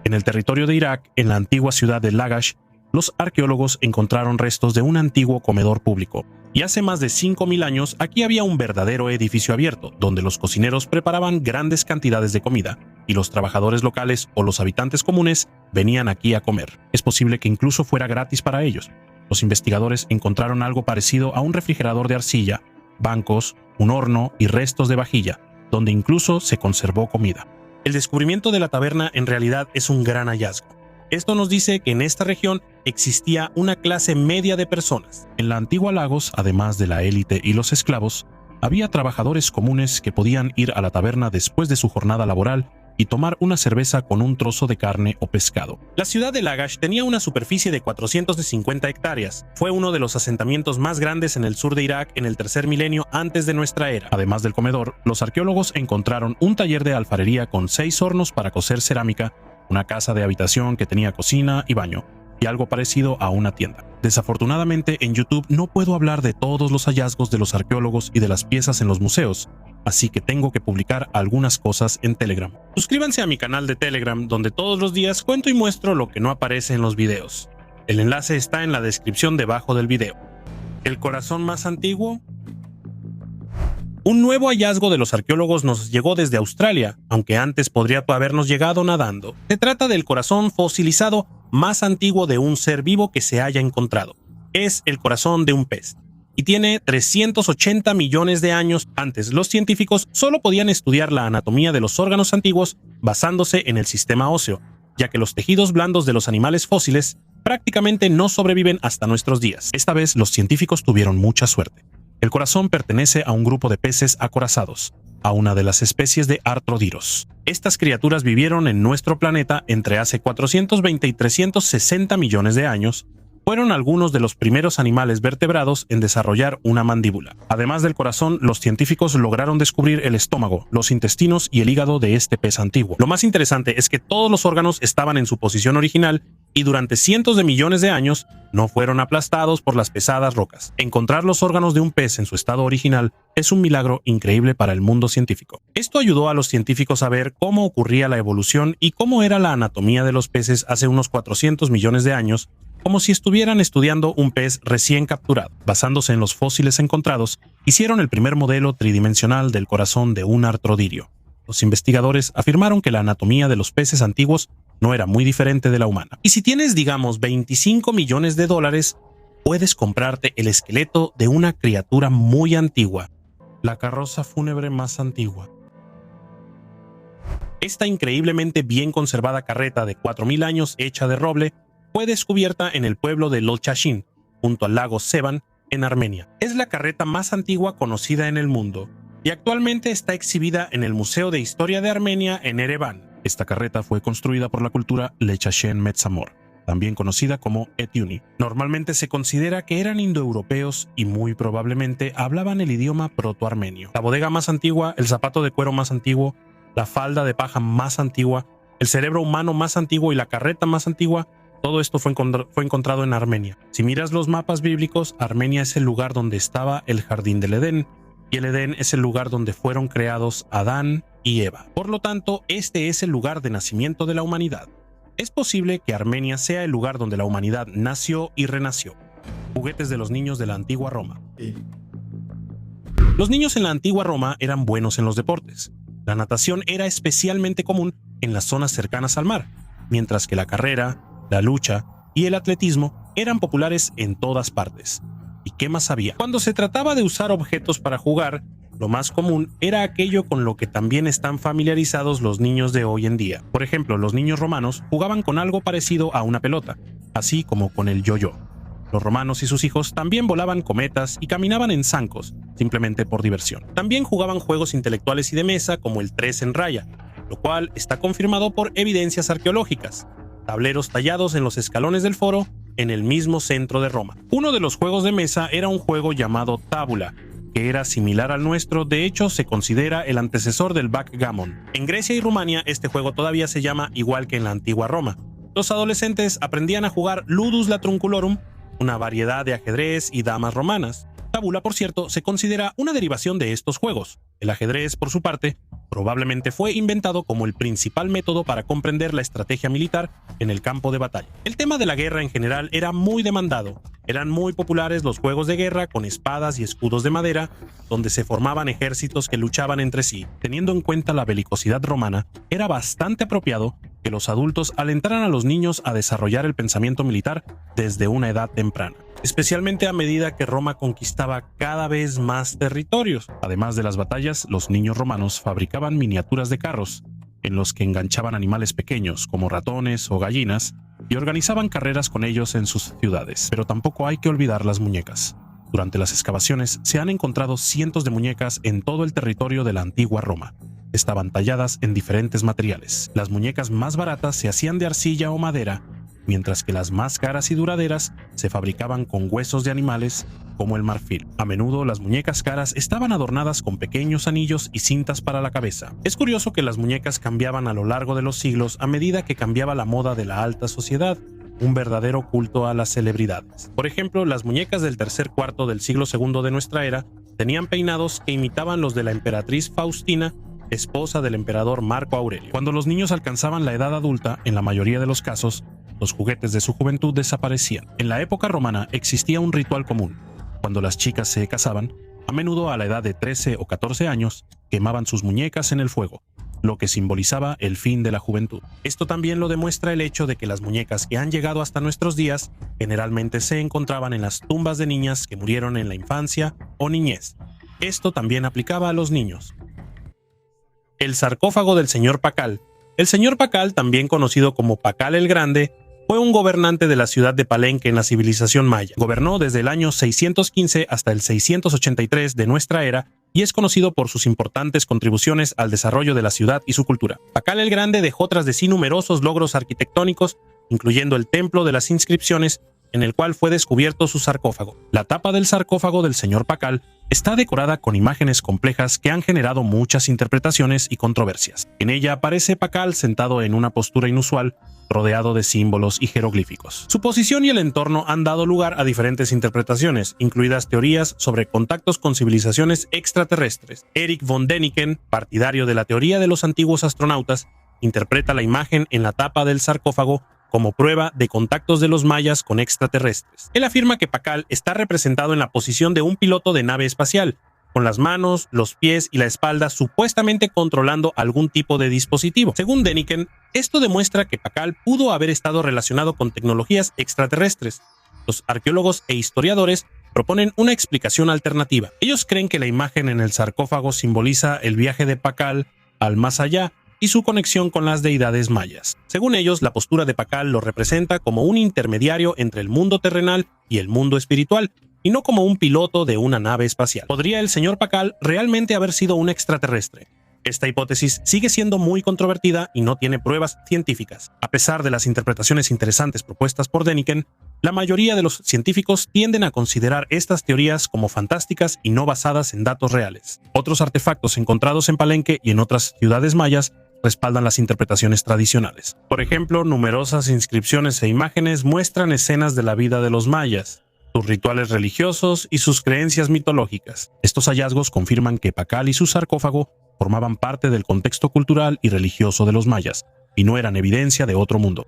En el territorio de Irak, en la antigua ciudad de Lagash, los arqueólogos encontraron restos de un antiguo comedor público. Y hace más de 5.000 años aquí había un verdadero edificio abierto, donde los cocineros preparaban grandes cantidades de comida, y los trabajadores locales o los habitantes comunes venían aquí a comer. Es posible que incluso fuera gratis para ellos. Los investigadores encontraron algo parecido a un refrigerador de arcilla, bancos, un horno y restos de vajilla, donde incluso se conservó comida. El descubrimiento de la taberna en realidad es un gran hallazgo. Esto nos dice que en esta región existía una clase media de personas. En la antigua Lagos, además de la élite y los esclavos, había trabajadores comunes que podían ir a la taberna después de su jornada laboral y tomar una cerveza con un trozo de carne o pescado. La ciudad de Lagash tenía una superficie de 450 hectáreas. Fue uno de los asentamientos más grandes en el sur de Irak en el tercer milenio antes de nuestra era. Además del comedor, los arqueólogos encontraron un taller de alfarería con 6 hornos para cocer cerámica, una casa de habitación que tenía cocina y baño, y algo parecido a una tienda. Desafortunadamente, en YouTube no puedo hablar de todos los hallazgos de los arqueólogos y de las piezas en los museos, así que tengo que publicar algunas cosas en Telegram. Suscríbanse a mi canal de Telegram, donde todos los días cuento y muestro lo que no aparece en los videos. El enlace está en la descripción debajo del video. ¿El corazón más antiguo? Un nuevo hallazgo de los arqueólogos nos llegó desde Australia, aunque antes podría habernos llegado nadando. Se trata del corazón fosilizado más antiguo de un ser vivo que se haya encontrado. Es el corazón de un pez y tiene 380 millones de años. Antes, los científicos solo podían estudiar la anatomía de los órganos antiguos basándose en el sistema óseo, ya que los tejidos blandos de los animales fósiles prácticamente no sobreviven hasta nuestros días. Esta vez los científicos tuvieron mucha suerte. El corazón pertenece a un grupo de peces acorazados, a una de las especies de artródiros. Estas criaturas vivieron en nuestro planeta entre hace 420 y 360 millones de años. Fueron algunos de los primeros animales vertebrados en desarrollar una mandíbula. Además del corazón, los científicos lograron descubrir el estómago, los intestinos y el hígado de este pez antiguo. Lo más interesante es que todos los órganos estaban en su posición original y durante cientos de millones de años no fueron aplastados por las pesadas rocas. Encontrar los órganos de un pez en su estado original es un milagro increíble para el mundo científico. Esto ayudó a los científicos a ver cómo ocurría la evolución y cómo era la anatomía de los peces hace unos 400 millones de años, como si estuvieran estudiando un pez recién capturado. Basándose en los fósiles encontrados, hicieron el primer modelo tridimensional del corazón de un artródirio. Los investigadores afirmaron que la anatomía de los peces antiguos no era muy diferente de la humana. Y si tienes, digamos, 25 millones de dólares, puedes comprarte el esqueleto de una criatura muy antigua, la carroza fúnebre más antigua. Esta increíblemente bien conservada carreta de 4.000 años hecha de roble fue descubierta en el pueblo de Lochashin, junto al lago Sevan, en Armenia. Es la carreta más antigua conocida en el mundo y actualmente está exhibida en el Museo de Historia de Armenia en Ereván. Esta carreta fue construida por la cultura Lechashen Metsamor, también conocida como Etyuni. Normalmente se considera que eran indoeuropeos y muy probablemente hablaban el idioma protoarmenio. La bodega más antigua, el zapato de cuero más antiguo, la falda de paja más antigua, el cerebro humano más antiguo y la carreta más antigua, todo esto fue encontrado en Armenia. Si miras los mapas bíblicos, Armenia es el lugar donde estaba el jardín del Edén, y el Edén es el lugar donde fueron creados Adán y Eva. Por lo tanto, este es el lugar de nacimiento de la humanidad. Es posible que Armenia sea el lugar donde la humanidad nació y renació. Juguetes de los niños de la antigua Roma. Los niños en la antigua Roma eran buenos en los deportes. La natación era especialmente común en las zonas cercanas al mar, mientras que la carrera, la lucha y el atletismo eran populares en todas partes. ¿Y qué más había? Cuando se trataba de usar objetos para jugar, lo más común era aquello con lo que también están familiarizados los niños de hoy en día. Por ejemplo, los niños romanos jugaban con algo parecido a una pelota, así como con el yo-yo. Los romanos y sus hijos también volaban cometas y caminaban en zancos, simplemente por diversión. También jugaban juegos intelectuales y de mesa como el 3 en raya, lo cual está confirmado por evidencias arqueológicas. Tableros tallados en los escalones del foro en el mismo centro de Roma. Uno de los juegos de mesa era un juego llamado tábula, que era similar al nuestro. De hecho, se considera el antecesor del backgammon. En Grecia y Rumania, este juego todavía se llama igual que en la antigua Roma. Los adolescentes aprendían a jugar ludus latrunculorum, una variedad de ajedrez y damas romanas. Tábula, por cierto, se considera una derivación de estos juegos. El ajedrez, por su parte, Probablemente fue inventado como el principal método para comprender la estrategia militar en el campo de batalla. El tema de la guerra en general era muy demandado. Eran muy populares los juegos de guerra con espadas y escudos de madera, donde se formaban ejércitos que luchaban entre sí. Teniendo en cuenta la belicosidad romana, era bastante apropiado que los adultos alentaran a los niños a desarrollar el pensamiento militar desde una edad temprana, especialmente a medida que Roma conquistaba cada vez más territorios. Además de las batallas, los niños romanos fabricaban miniaturas de carros, en los que enganchaban animales pequeños como ratones o gallinas y organizaban carreras con ellos en sus ciudades. Pero tampoco hay que olvidar las muñecas. Durante las excavaciones se han encontrado cientos de muñecas en todo el territorio de la antigua Roma. Estaban talladas en diferentes materiales. Las muñecas más baratas se hacían de arcilla o madera, mientras que las más caras y duraderas se fabricaban con huesos de animales como el marfil. A menudo las muñecas caras estaban adornadas con pequeños anillos y cintas para la cabeza. Es curioso que las muñecas cambiaban a lo largo de los siglos a medida que cambiaba la moda de la alta sociedad, un verdadero culto a las celebridades. Por ejemplo, las muñecas del tercer cuarto del siglo II de nuestra era tenían peinados que imitaban los de la emperatriz Faustina, esposa del emperador Marco Aurelio. Cuando los niños alcanzaban la edad adulta, en la mayoría de los casos, los juguetes de su juventud desaparecían. En la época romana existía un ritual común. Cuando las chicas se casaban, a menudo a la edad de 13 o 14 años, quemaban sus muñecas en el fuego, lo que simbolizaba el fin de la juventud. Esto también lo demuestra el hecho de que las muñecas que han llegado hasta nuestros días generalmente se encontraban en las tumbas de niñas que murieron en la infancia o niñez. Esto también aplicaba a los niños. El sarcófago del señor Pacal. El señor Pacal, también conocido como Pacal el Grande, fue un gobernante de la ciudad de Palenque en la civilización maya. Gobernó desde el año 615 hasta el 683 de nuestra era y es conocido por sus importantes contribuciones al desarrollo de la ciudad y su cultura. Pacal el Grande dejó tras de sí numerosos logros arquitectónicos, incluyendo el Templo de las Inscripciones, en el cual fue descubierto su sarcófago. La tapa del sarcófago del señor Pacal está decorada con imágenes complejas que han generado muchas interpretaciones y controversias. En ella aparece Pacal sentado en una postura inusual, rodeado de símbolos y jeroglíficos. Su posición y el entorno han dado lugar a diferentes interpretaciones, incluidas teorías sobre contactos con civilizaciones extraterrestres. Erich von Däniken, partidario de la teoría de los antiguos astronautas, interpreta la imagen en la tapa del sarcófago como prueba de contactos de los mayas con extraterrestres. Él afirma que Pacal está representado en la posición de un piloto de nave espacial, con las manos, los pies y la espalda supuestamente controlando algún tipo de dispositivo. Según Däniken, esto demuestra que Pacal pudo haber estado relacionado con tecnologías extraterrestres. Los arqueólogos e historiadores proponen una explicación alternativa. Ellos creen que la imagen en el sarcófago simboliza el viaje de Pacal al más allá y su conexión con las deidades mayas. Según ellos, la postura de Pacal lo representa como un intermediario entre el mundo terrenal y el mundo espiritual, y no como un piloto de una nave espacial. ¿Podría el señor Pacal realmente haber sido un extraterrestre? Esta hipótesis sigue siendo muy controvertida y no tiene pruebas científicas. A pesar de las interpretaciones interesantes propuestas por Däniken, la mayoría de los científicos tienden a considerar estas teorías como fantásticas y no basadas en datos reales. Otros artefactos encontrados en Palenque y en otras ciudades mayas respaldan las interpretaciones tradicionales. Por ejemplo, numerosas inscripciones e imágenes muestran escenas de la vida de los mayas, sus rituales religiosos y sus creencias mitológicas. Estos hallazgos confirman que Pacal y su sarcófago formaban parte del contexto cultural y religioso de los mayas, y no eran evidencia de otro mundo.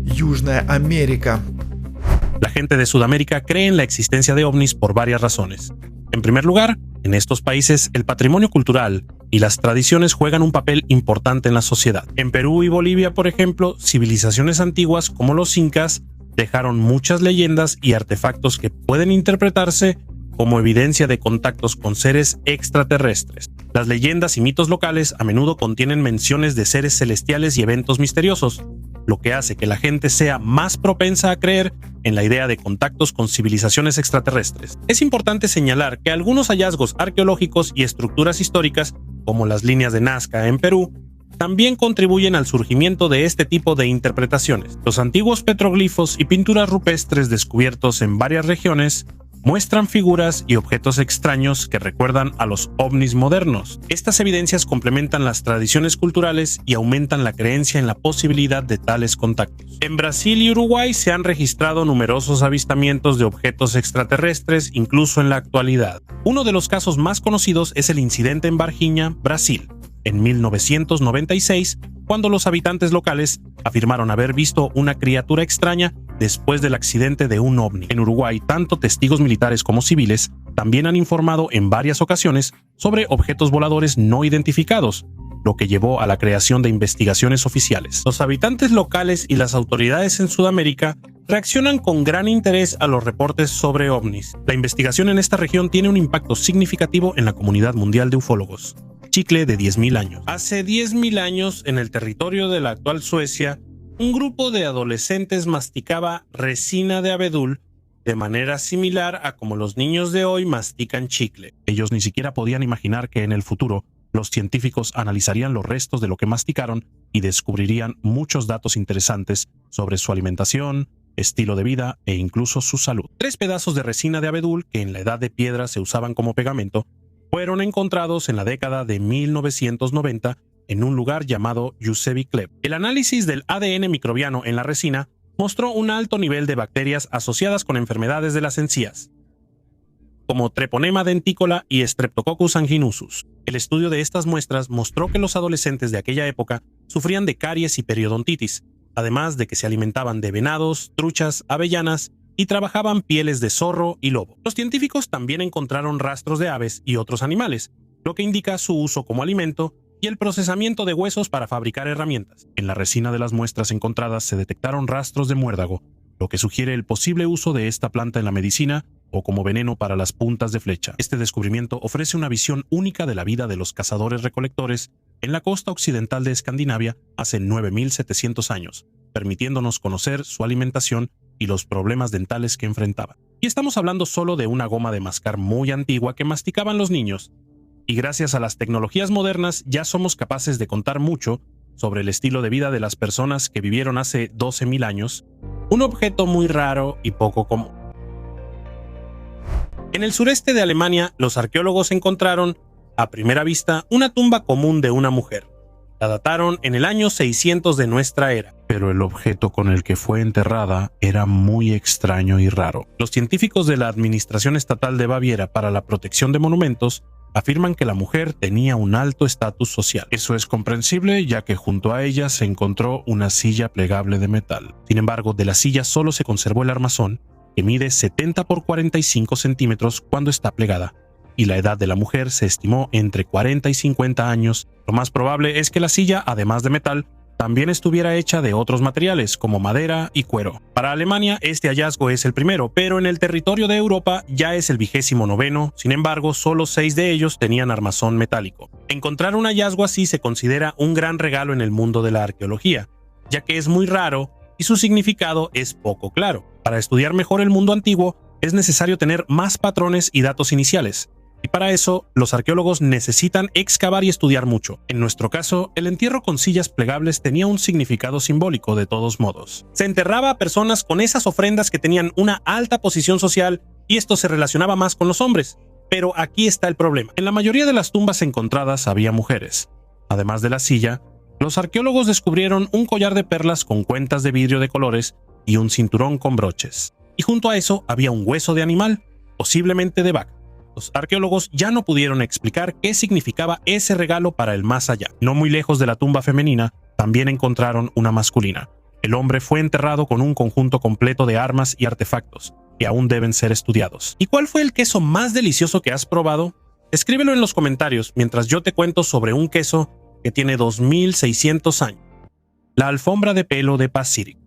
Южная Америка. La gente de Sudamérica cree en la existencia de ovnis por varias razones. En primer lugar, en estos países el patrimonio cultural y las tradiciones juegan un papel importante en la sociedad. En Perú y Bolivia, por ejemplo, civilizaciones antiguas como los incas dejaron muchas leyendas y artefactos que pueden interpretarse como evidencia de contactos con seres extraterrestres. Las leyendas y mitos locales a menudo contienen menciones de seres celestiales y eventos misteriosos, lo que hace que la gente sea más propensa a creer en la idea de contactos con civilizaciones extraterrestres. Es importante señalar que algunos hallazgos arqueológicos y estructuras históricas, como las líneas de Nazca en Perú, también contribuyen al surgimiento de este tipo de interpretaciones. Los antiguos petroglifos y pinturas rupestres descubiertos en varias regiones muestran figuras y objetos extraños que recuerdan a los ovnis modernos. Estas evidencias complementan las tradiciones culturales y aumentan la creencia en la posibilidad de tales contactos. En Brasil y Uruguay se han registrado numerosos avistamientos de objetos extraterrestres, incluso en la actualidad. Uno de los casos más conocidos es el incidente en Varginha, Brasil, en 1996, cuando los habitantes locales afirmaron haber visto una criatura extraña después del accidente de un ovni. En Uruguay, tanto testigos militares como civiles también han informado en varias ocasiones sobre objetos voladores no identificados, lo que llevó a la creación de investigaciones oficiales. Los habitantes locales y las autoridades en Sudamérica reaccionan con gran interés a los reportes sobre ovnis. La investigación en esta región tiene un impacto significativo en la comunidad mundial de ufólogos. Chicle de 10.000 años. Hace 10.000 años, en el territorio de la actual Suecia, un grupo de adolescentes masticaba resina de abedul de manera similar a como los niños de hoy mastican chicle. Ellos ni siquiera podían imaginar que en el futuro los científicos analizarían los restos de lo que masticaron y descubrirían muchos datos interesantes sobre su alimentación, estilo de vida e incluso su salud. 3 pedazos de resina de abedul, que en la edad de piedra se usaban como pegamento, fueron encontrados en la década de 1990 en un lugar llamado Juseviclev. El análisis del ADN microbiano en la resina mostró un alto nivel de bacterias asociadas con enfermedades de las encías, como Treponema denticola y Streptococcus anginusus. El estudio de estas muestras mostró que los adolescentes de aquella época sufrían de caries y periodontitis, además de que se alimentaban de venados, truchas, avellanas y trabajaban pieles de zorro y lobo. Los científicos también encontraron rastros de aves y otros animales, lo que indica su uso como alimento y el procesamiento de huesos para fabricar herramientas. En la resina de las muestras encontradas se detectaron rastros de muérdago, lo que sugiere el posible uso de esta planta en la medicina o como veneno para las puntas de flecha. Este descubrimiento ofrece una visión única de la vida de los cazadores-recolectores en la costa occidental de Escandinavia hace 9.700 años, permitiéndonos conocer su alimentación y los problemas dentales que enfrentaban. Y estamos hablando solo de una goma de mascar muy antigua que masticaban los niños, y gracias a las tecnologías modernas ya somos capaces de contar mucho sobre el estilo de vida de las personas que vivieron hace 12.000 años, un objeto muy raro y poco común. En el sureste de Alemania, los arqueólogos encontraron, a primera vista, una tumba común de una mujer. La dataron en el año 600 de nuestra era. Pero el objeto con el que fue enterrada era muy extraño y raro. Los científicos de la Administración Estatal de Baviera para la Protección de Monumentos afirman que la mujer tenía un alto estatus social. Eso es comprensible, ya que junto a ella se encontró una silla plegable de metal. Sin embargo, de la silla solo se conservó el armazón, que mide 70 por 45 centímetros cuando está plegada, y la edad de la mujer se estimó entre 40 y 50 años. Lo más probable es que la silla, además de metal, también estuviera hecha de otros materiales como madera y cuero. Para Alemania, este hallazgo es el primero, pero en el territorio de Europa ya es el 29º, sin embargo, solo 6 de ellos tenían armazón metálico. Encontrar un hallazgo así se considera un gran regalo en el mundo de la arqueología, ya que es muy raro y su significado es poco claro. Para estudiar mejor el mundo antiguo, es necesario tener más patrones y datos iniciales. Y para eso, los arqueólogos necesitan excavar y estudiar mucho. En nuestro caso, el entierro con sillas plegables tenía un significado simbólico de todos modos. Se enterraba a personas con esas ofrendas que tenían una alta posición social y esto se relacionaba más con los hombres. Pero aquí está el problema. En la mayoría de las tumbas encontradas había mujeres. Además de la silla, los arqueólogos descubrieron un collar de perlas con cuentas de vidrio de colores y un cinturón con broches. Y junto a eso había un hueso de animal, posiblemente de vaca. Los arqueólogos ya no pudieron explicar qué significaba ese regalo para el más allá. No muy lejos de la tumba femenina, también encontraron una masculina. El hombre fue enterrado con un conjunto completo de armas y artefactos, que aún deben ser estudiados. ¿Y cuál fue el queso más delicioso que has probado? Escríbelo en los comentarios mientras yo te cuento sobre un queso que tiene 2600 años. La alfombra de pelo de Pacific.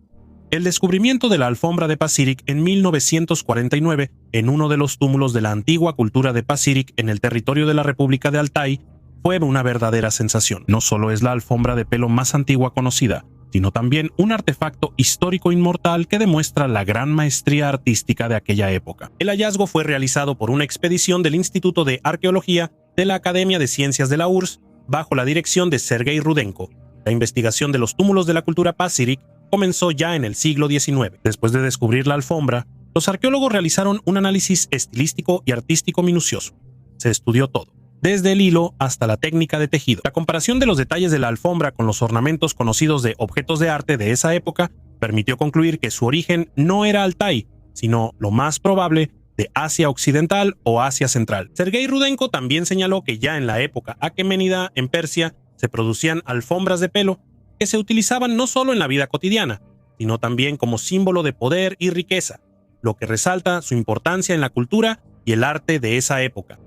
El descubrimiento de la alfombra de Pacific en 1949 en uno de los túmulos de la antigua cultura de Pacific en el territorio de la República de Altai fue una verdadera sensación. No solo es la alfombra de pelo más antigua conocida, sino también un artefacto histórico inmortal que demuestra la gran maestría artística de aquella época. El hallazgo fue realizado por una expedición del Instituto de Arqueología de la Academia de Ciencias de la URSS bajo la dirección de Sergei Rudenko. La investigación de los túmulos de la cultura Pacific comenzó ya en el siglo XIX. Después de descubrir la alfombra, Los arqueólogos realizaron un análisis estilístico y artístico minucioso. Se estudió todo, desde el hilo hasta la técnica de tejido. La comparación de los detalles de la alfombra con los ornamentos conocidos de objetos de arte de esa época permitió concluir que su origen no era Altai, sino lo más probable de Asia Occidental o Asia Central. Sergei Rudenko también señaló que ya en la época aqueménida en Persia se producían alfombras de pelo que se utilizaban no solo en la vida cotidiana, sino también como símbolo de poder y riqueza, lo que resalta su importancia en la cultura y el arte de esa época.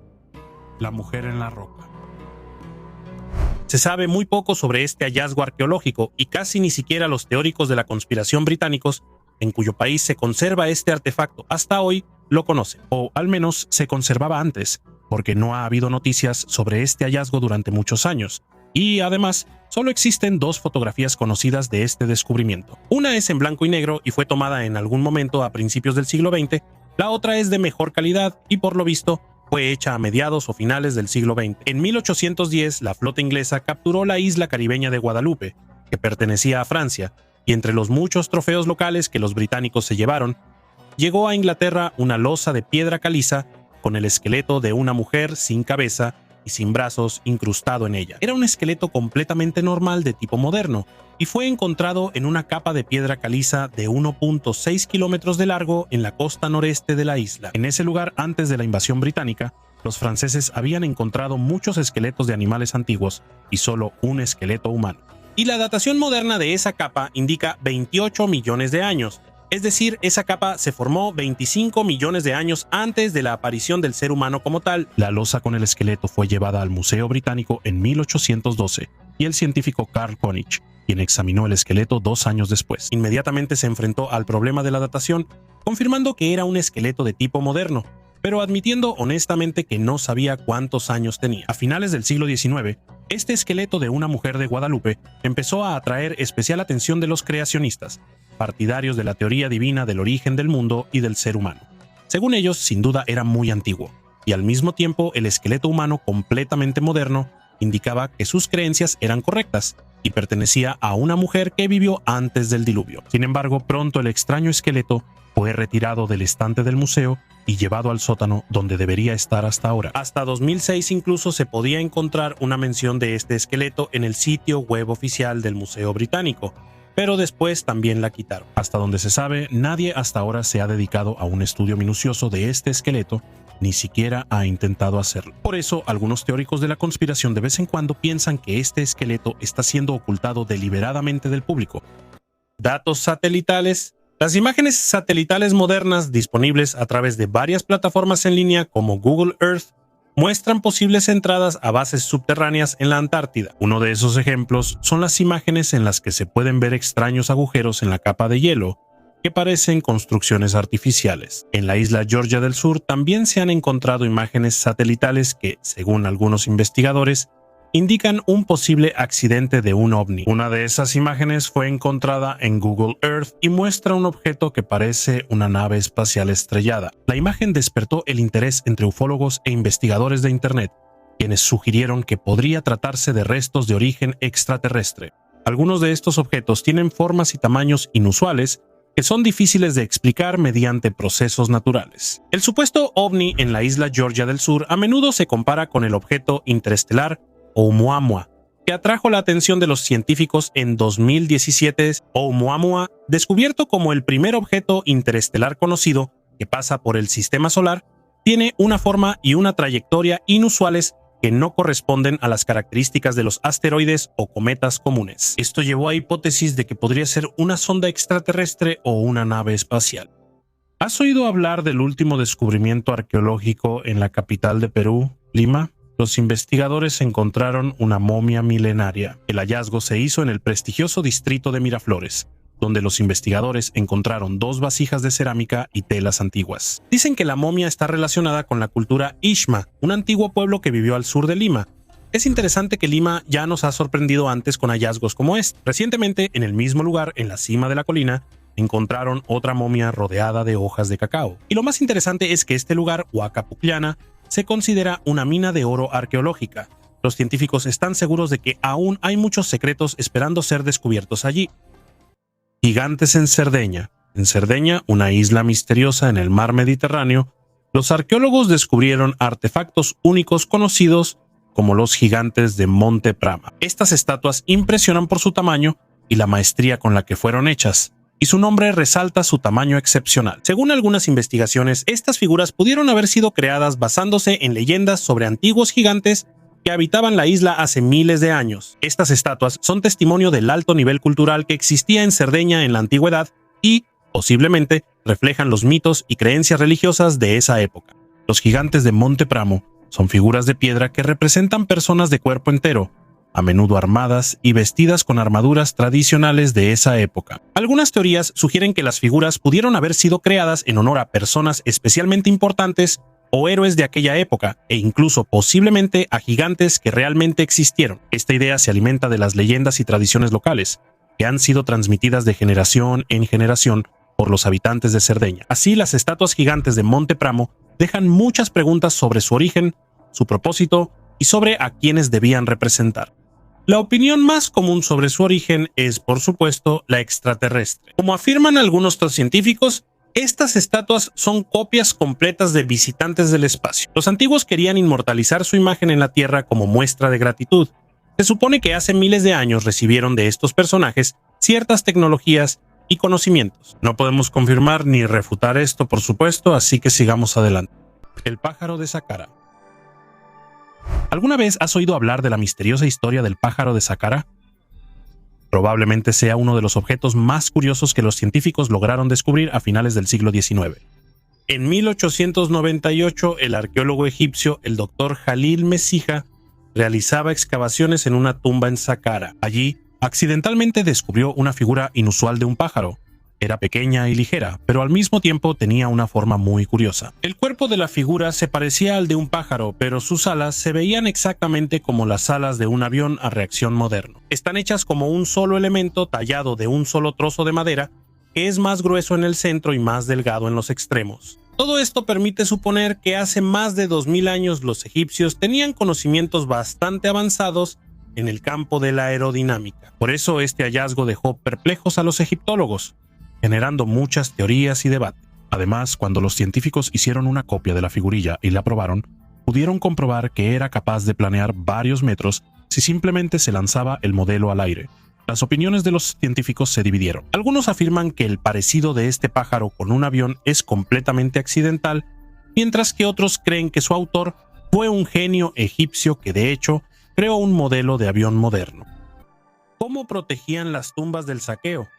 La mujer en la roca. Se sabe muy poco sobre este hallazgo arqueológico y casi ni siquiera los teóricos de la conspiración británicos, en cuyo país se conserva este artefacto hasta hoy, lo conocen, o al menos se conservaba antes, porque no ha habido noticias sobre este hallazgo durante muchos años, y además solo existen 2 fotografías conocidas de este descubrimiento. Una es en blanco y negro y fue tomada en algún momento a principios del siglo XX, la otra es de mejor calidad y por lo visto fue hecha a mediados o finales del siglo XX. En 1810, la flota inglesa capturó la isla caribeña de Guadalupe, que pertenecía a Francia, y entre los muchos trofeos locales que los británicos se llevaron, llegó a Inglaterra una losa de piedra caliza con el esqueleto de una mujer sin cabeza y sin brazos incrustado en ella. Era un esqueleto completamente normal de tipo moderno y fue encontrado en una capa de piedra caliza de 1.6 kilómetros de largo en la costa noreste de la isla. En ese lugar, antes de la invasión británica, los franceses habían encontrado muchos esqueletos de animales antiguos y solo un esqueleto humano. Y la datación moderna de esa capa indica 28 millones de años. Es decir, esa capa se formó 25 millones de años antes de la aparición del ser humano como tal. La losa con el esqueleto fue llevada al Museo Británico en 1812 y el científico Carl Koenig, quien examinó el esqueleto 2 años después. Inmediatamente se enfrentó al problema de la datación, confirmando que era un esqueleto de tipo moderno, pero admitiendo honestamente que no sabía cuántos años tenía. A finales del siglo XIX, este esqueleto de una mujer de Guadalupe empezó a atraer especial atención de los creacionistas, partidarios de la teoría divina del origen del mundo y del ser humano. Según ellos, sin duda era muy antiguo, y al mismo tiempo el esqueleto humano completamente moderno indicaba que sus creencias eran correctas y pertenecía a una mujer que vivió antes del diluvio. Sin embargo, pronto el extraño esqueleto fue retirado del estante del museo y llevado al sótano donde debería estar hasta ahora. Hasta 2006 incluso se podía encontrar una mención de este esqueleto en el sitio web oficial del Museo Británico, pero después también la quitaron. Hasta donde se sabe, nadie hasta ahora se ha dedicado a un estudio minucioso de este esqueleto, ni siquiera ha intentado hacerlo. Por eso, algunos teóricos de la conspiración de vez en cuando piensan que este esqueleto está siendo ocultado deliberadamente del público. Datos satelitales. Las imágenes satelitales modernas disponibles a través de varias plataformas en línea como Google Earth muestran posibles entradas a bases subterráneas en la Antártida. Uno de esos ejemplos son las imágenes en las que se pueden ver extraños agujeros en la capa de hielo que parecen construcciones artificiales. En la isla Georgia del Sur también se han encontrado imágenes satelitales que, según algunos investigadores, indican un posible accidente de un ovni. Una de esas imágenes fue encontrada en Google Earth y muestra un objeto que parece una nave espacial estrellada. La imagen despertó el interés entre ufólogos e investigadores de Internet, quienes sugirieron que podría tratarse de restos de origen extraterrestre. Algunos de estos objetos tienen formas y tamaños inusuales que son difíciles de explicar mediante procesos naturales. El supuesto ovni en la isla Georgia del Sur a menudo se compara con el objeto interestelar Oumuamua, que atrajo la atención de los científicos en 2017. Oumuamua, descubierto como el primer objeto interestelar conocido que pasa por el sistema solar, tiene una forma y una trayectoria inusuales que no corresponden a las características de los asteroides o cometas comunes. Esto llevó a hipótesis de que podría ser una sonda extraterrestre o una nave espacial. ¿Has oído hablar del último descubrimiento arqueológico en la capital de Perú, Lima? Los investigadores encontraron una momia milenaria. El hallazgo se hizo en el prestigioso distrito de Miraflores, donde los investigadores encontraron 2 vasijas de cerámica y telas antiguas. Dicen que la momia está relacionada con la cultura Ixma, un antiguo pueblo que vivió al sur de Lima. Es interesante que Lima ya nos ha sorprendido antes con hallazgos como este. Recientemente, en el mismo lugar, en la cima de la colina, encontraron otra momia rodeada de hojas de cacao. Y lo más interesante es que este lugar, Huaca Pucllana, se considera una mina de oro arqueológica. Los científicos están seguros de que aún hay muchos secretos esperando ser descubiertos allí. Gigantes en Cerdeña. En Cerdeña, una isla misteriosa en el mar Mediterráneo, los arqueólogos descubrieron artefactos únicos conocidos como los gigantes de Monte Prama. Estas estatuas impresionan por su tamaño y la maestría con la que fueron hechas, y su nombre resalta su tamaño excepcional. Según algunas investigaciones, estas figuras pudieron haber sido creadas basándose en leyendas sobre antiguos gigantes que habitaban la isla hace miles de años. Estas estatuas son testimonio del alto nivel cultural que existía en Cerdeña en la antigüedad y, posiblemente, reflejan los mitos y creencias religiosas de esa época. Los gigantes de Monte Pramo son figuras de piedra que representan personas de cuerpo entero, a menudo armadas y vestidas con armaduras tradicionales de esa época. Algunas teorías sugieren que las figuras pudieron haber sido creadas en honor a personas especialmente importantes o héroes de aquella época, e incluso posiblemente a gigantes que realmente existieron. Esta idea se alimenta de las leyendas y tradiciones locales, que han sido transmitidas de generación en generación por los habitantes de Cerdeña. Así, las estatuas gigantes de Monte Pramo dejan muchas preguntas sobre su origen, su propósito y sobre a quienes debían representar. La opinión más común sobre su origen es, por supuesto, la extraterrestre. Como afirman algunos científicos, estas estatuas son copias completas de visitantes del espacio. Los antiguos querían inmortalizar su imagen en la Tierra como muestra de gratitud. Se supone que hace miles de años recibieron de estos personajes ciertas tecnologías y conocimientos. No podemos confirmar ni refutar esto, por supuesto, así que sigamos adelante. El pájaro de Saqqara. ¿Alguna vez has oído hablar de la misteriosa historia del pájaro de Saqqara? Probablemente sea uno de los objetos más curiosos que los científicos lograron descubrir a finales del siglo XIX. En 1898, el arqueólogo egipcio, el Dr. Jalil Mesija, realizaba excavaciones en una tumba en Saqqara. Allí, accidentalmente descubrió una figura inusual de un pájaro. Era pequeña y ligera, pero al mismo tiempo tenía una forma muy curiosa. El cuerpo de la figura se parecía al de un pájaro, pero sus alas se veían exactamente como las alas de un avión a reacción moderno. Están hechas como un solo elemento tallado de un solo trozo de madera, que es más grueso en el centro y más delgado en los extremos. Todo esto permite suponer que hace más de 2000 años los egipcios tenían conocimientos bastante avanzados en el campo de la aerodinámica. Por eso este hallazgo dejó perplejos a los egiptólogos, generando muchas teorías y debates. Además, cuando los científicos hicieron una copia de la figurilla y la probaron, pudieron comprobar que era capaz de planear varios metros si simplemente se lanzaba el modelo al aire. Las opiniones de los científicos se dividieron. Algunos afirman que el parecido de este pájaro con un avión es completamente accidental, mientras que otros creen que su autor fue un genio egipcio que de hecho creó un modelo de avión moderno. ¿Cómo protegían las tumbas del saqueo?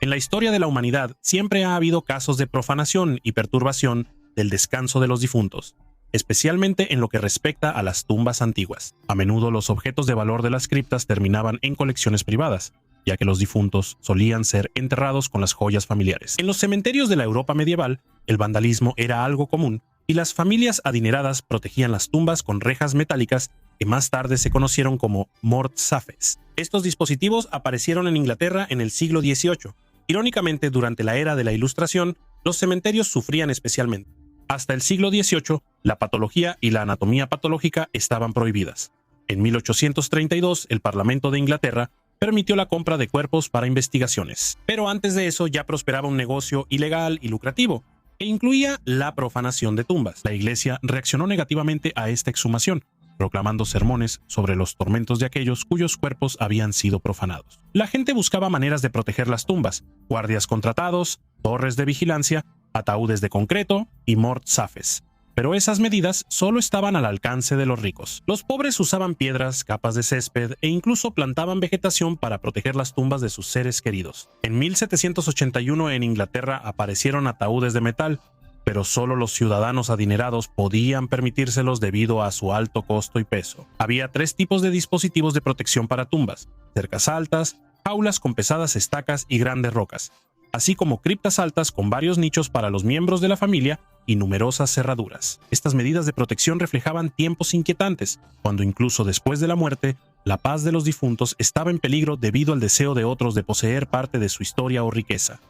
En la historia de la humanidad siempre ha habido casos de profanación y perturbación del descanso de los difuntos, especialmente en lo que respecta a las tumbas antiguas. A menudo los objetos de valor de las criptas terminaban en colecciones privadas, ya que los difuntos solían ser enterrados con las joyas familiares. En los cementerios de la Europa medieval, el vandalismo era algo común y las familias adineradas protegían las tumbas con rejas metálicas que más tarde se conocieron como mortsafes. Estos dispositivos aparecieron en Inglaterra en el siglo XVIII. Irónicamente, durante la era de la Ilustración, los cementerios sufrían especialmente. Hasta el siglo XVIII, la patología y la anatomía patológica estaban prohibidas. En 1832, el Parlamento de Inglaterra permitió la compra de cuerpos para investigaciones. Pero antes de eso ya prosperaba un negocio ilegal y lucrativo, que incluía la profanación de tumbas. La Iglesia reaccionó negativamente a esta exhumación, proclamando sermones sobre los tormentos de aquellos cuyos cuerpos habían sido profanados. La gente buscaba maneras de proteger las tumbas: guardias contratados, torres de vigilancia, ataúdes de concreto y mortsafes. Pero esas medidas solo estaban al alcance de los ricos. Los pobres usaban piedras, capas de césped e incluso plantaban vegetación para proteger las tumbas de sus seres queridos. En 1781 en Inglaterra aparecieron ataúdes de metal, pero solo los ciudadanos adinerados podían permitírselos debido a su alto costo y peso. Había 3 tipos de dispositivos de protección para tumbas: cercas altas, jaulas con pesadas estacas y grandes rocas, así como criptas altas con varios nichos para los miembros de la familia y numerosas cerraduras. Estas medidas de protección reflejaban tiempos inquietantes, cuando incluso después de la muerte, la paz de los difuntos estaba en peligro debido al deseo de otros de poseer parte de su historia o riqueza.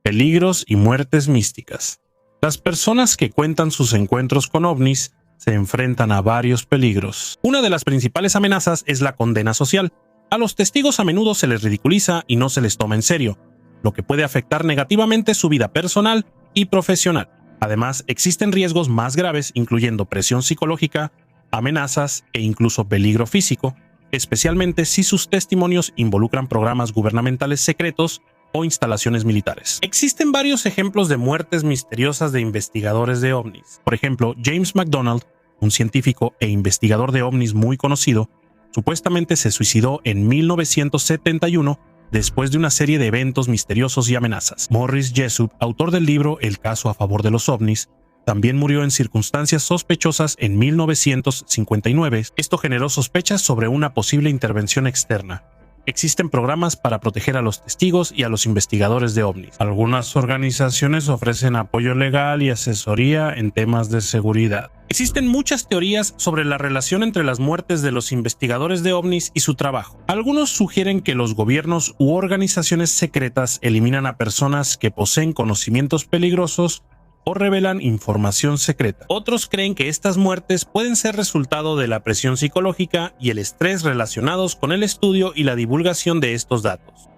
Peligros y muertes místicas. Las personas que cuentan sus encuentros con ovnis se enfrentan a varios peligros. Una de las principales amenazas es la condena social. A los testigos a menudo se les ridiculiza y no se les toma en serio. lo que puede afectar negativamente su vida personal y profesional. Además, existen riesgos más graves, incluyendo presión psicológica, amenazas e incluso peligro físico, especialmente si sus testimonios involucran programas gubernamentales secretos o instalaciones militares. Existen varios ejemplos de muertes misteriosas de investigadores de ovnis. Por ejemplo, James McDonald, un científico e investigador de ovnis muy conocido, supuestamente se suicidó en 1971 después de una serie de eventos misteriosos y amenazas. Morris Jessup, autor del libro El caso a favor de los ovnis, también murió en circunstancias sospechosas en 1959. Esto generó sospechas sobre una posible intervención externa. Existen programas para proteger a los testigos y a los investigadores de ovnis. Algunas organizaciones ofrecen apoyo legal y asesoría en temas de seguridad. Existen muchas teorías sobre la relación entre las muertes de los investigadores de ovnis y su trabajo. Algunos sugieren que los gobiernos u organizaciones secretas eliminan a personas que poseen conocimientos peligrosos o revelan información secreta. Otros creen que estas muertes pueden ser resultado de la presión psicológica y el estrés relacionados con el estudio y la divulgación de estos datos.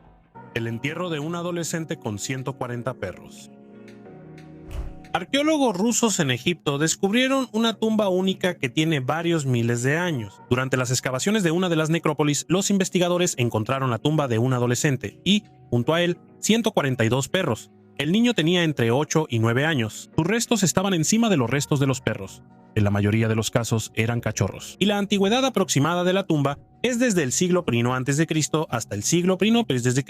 El entierro de un adolescente con 140 perros. Arqueólogos rusos en Egipto descubrieron una tumba única que tiene varios miles de años. Durante las excavaciones de una de las necrópolis, los investigadores encontraron la tumba de un adolescente y, junto a él, 142 perros. El niño tenía entre 8 y 9 años. Sus restos estaban encima de los restos de los perros. En la mayoría de los casos eran cachorros. Y la antigüedad aproximada de la tumba es desde el siglo I a.C. hasta el siglo I a.C.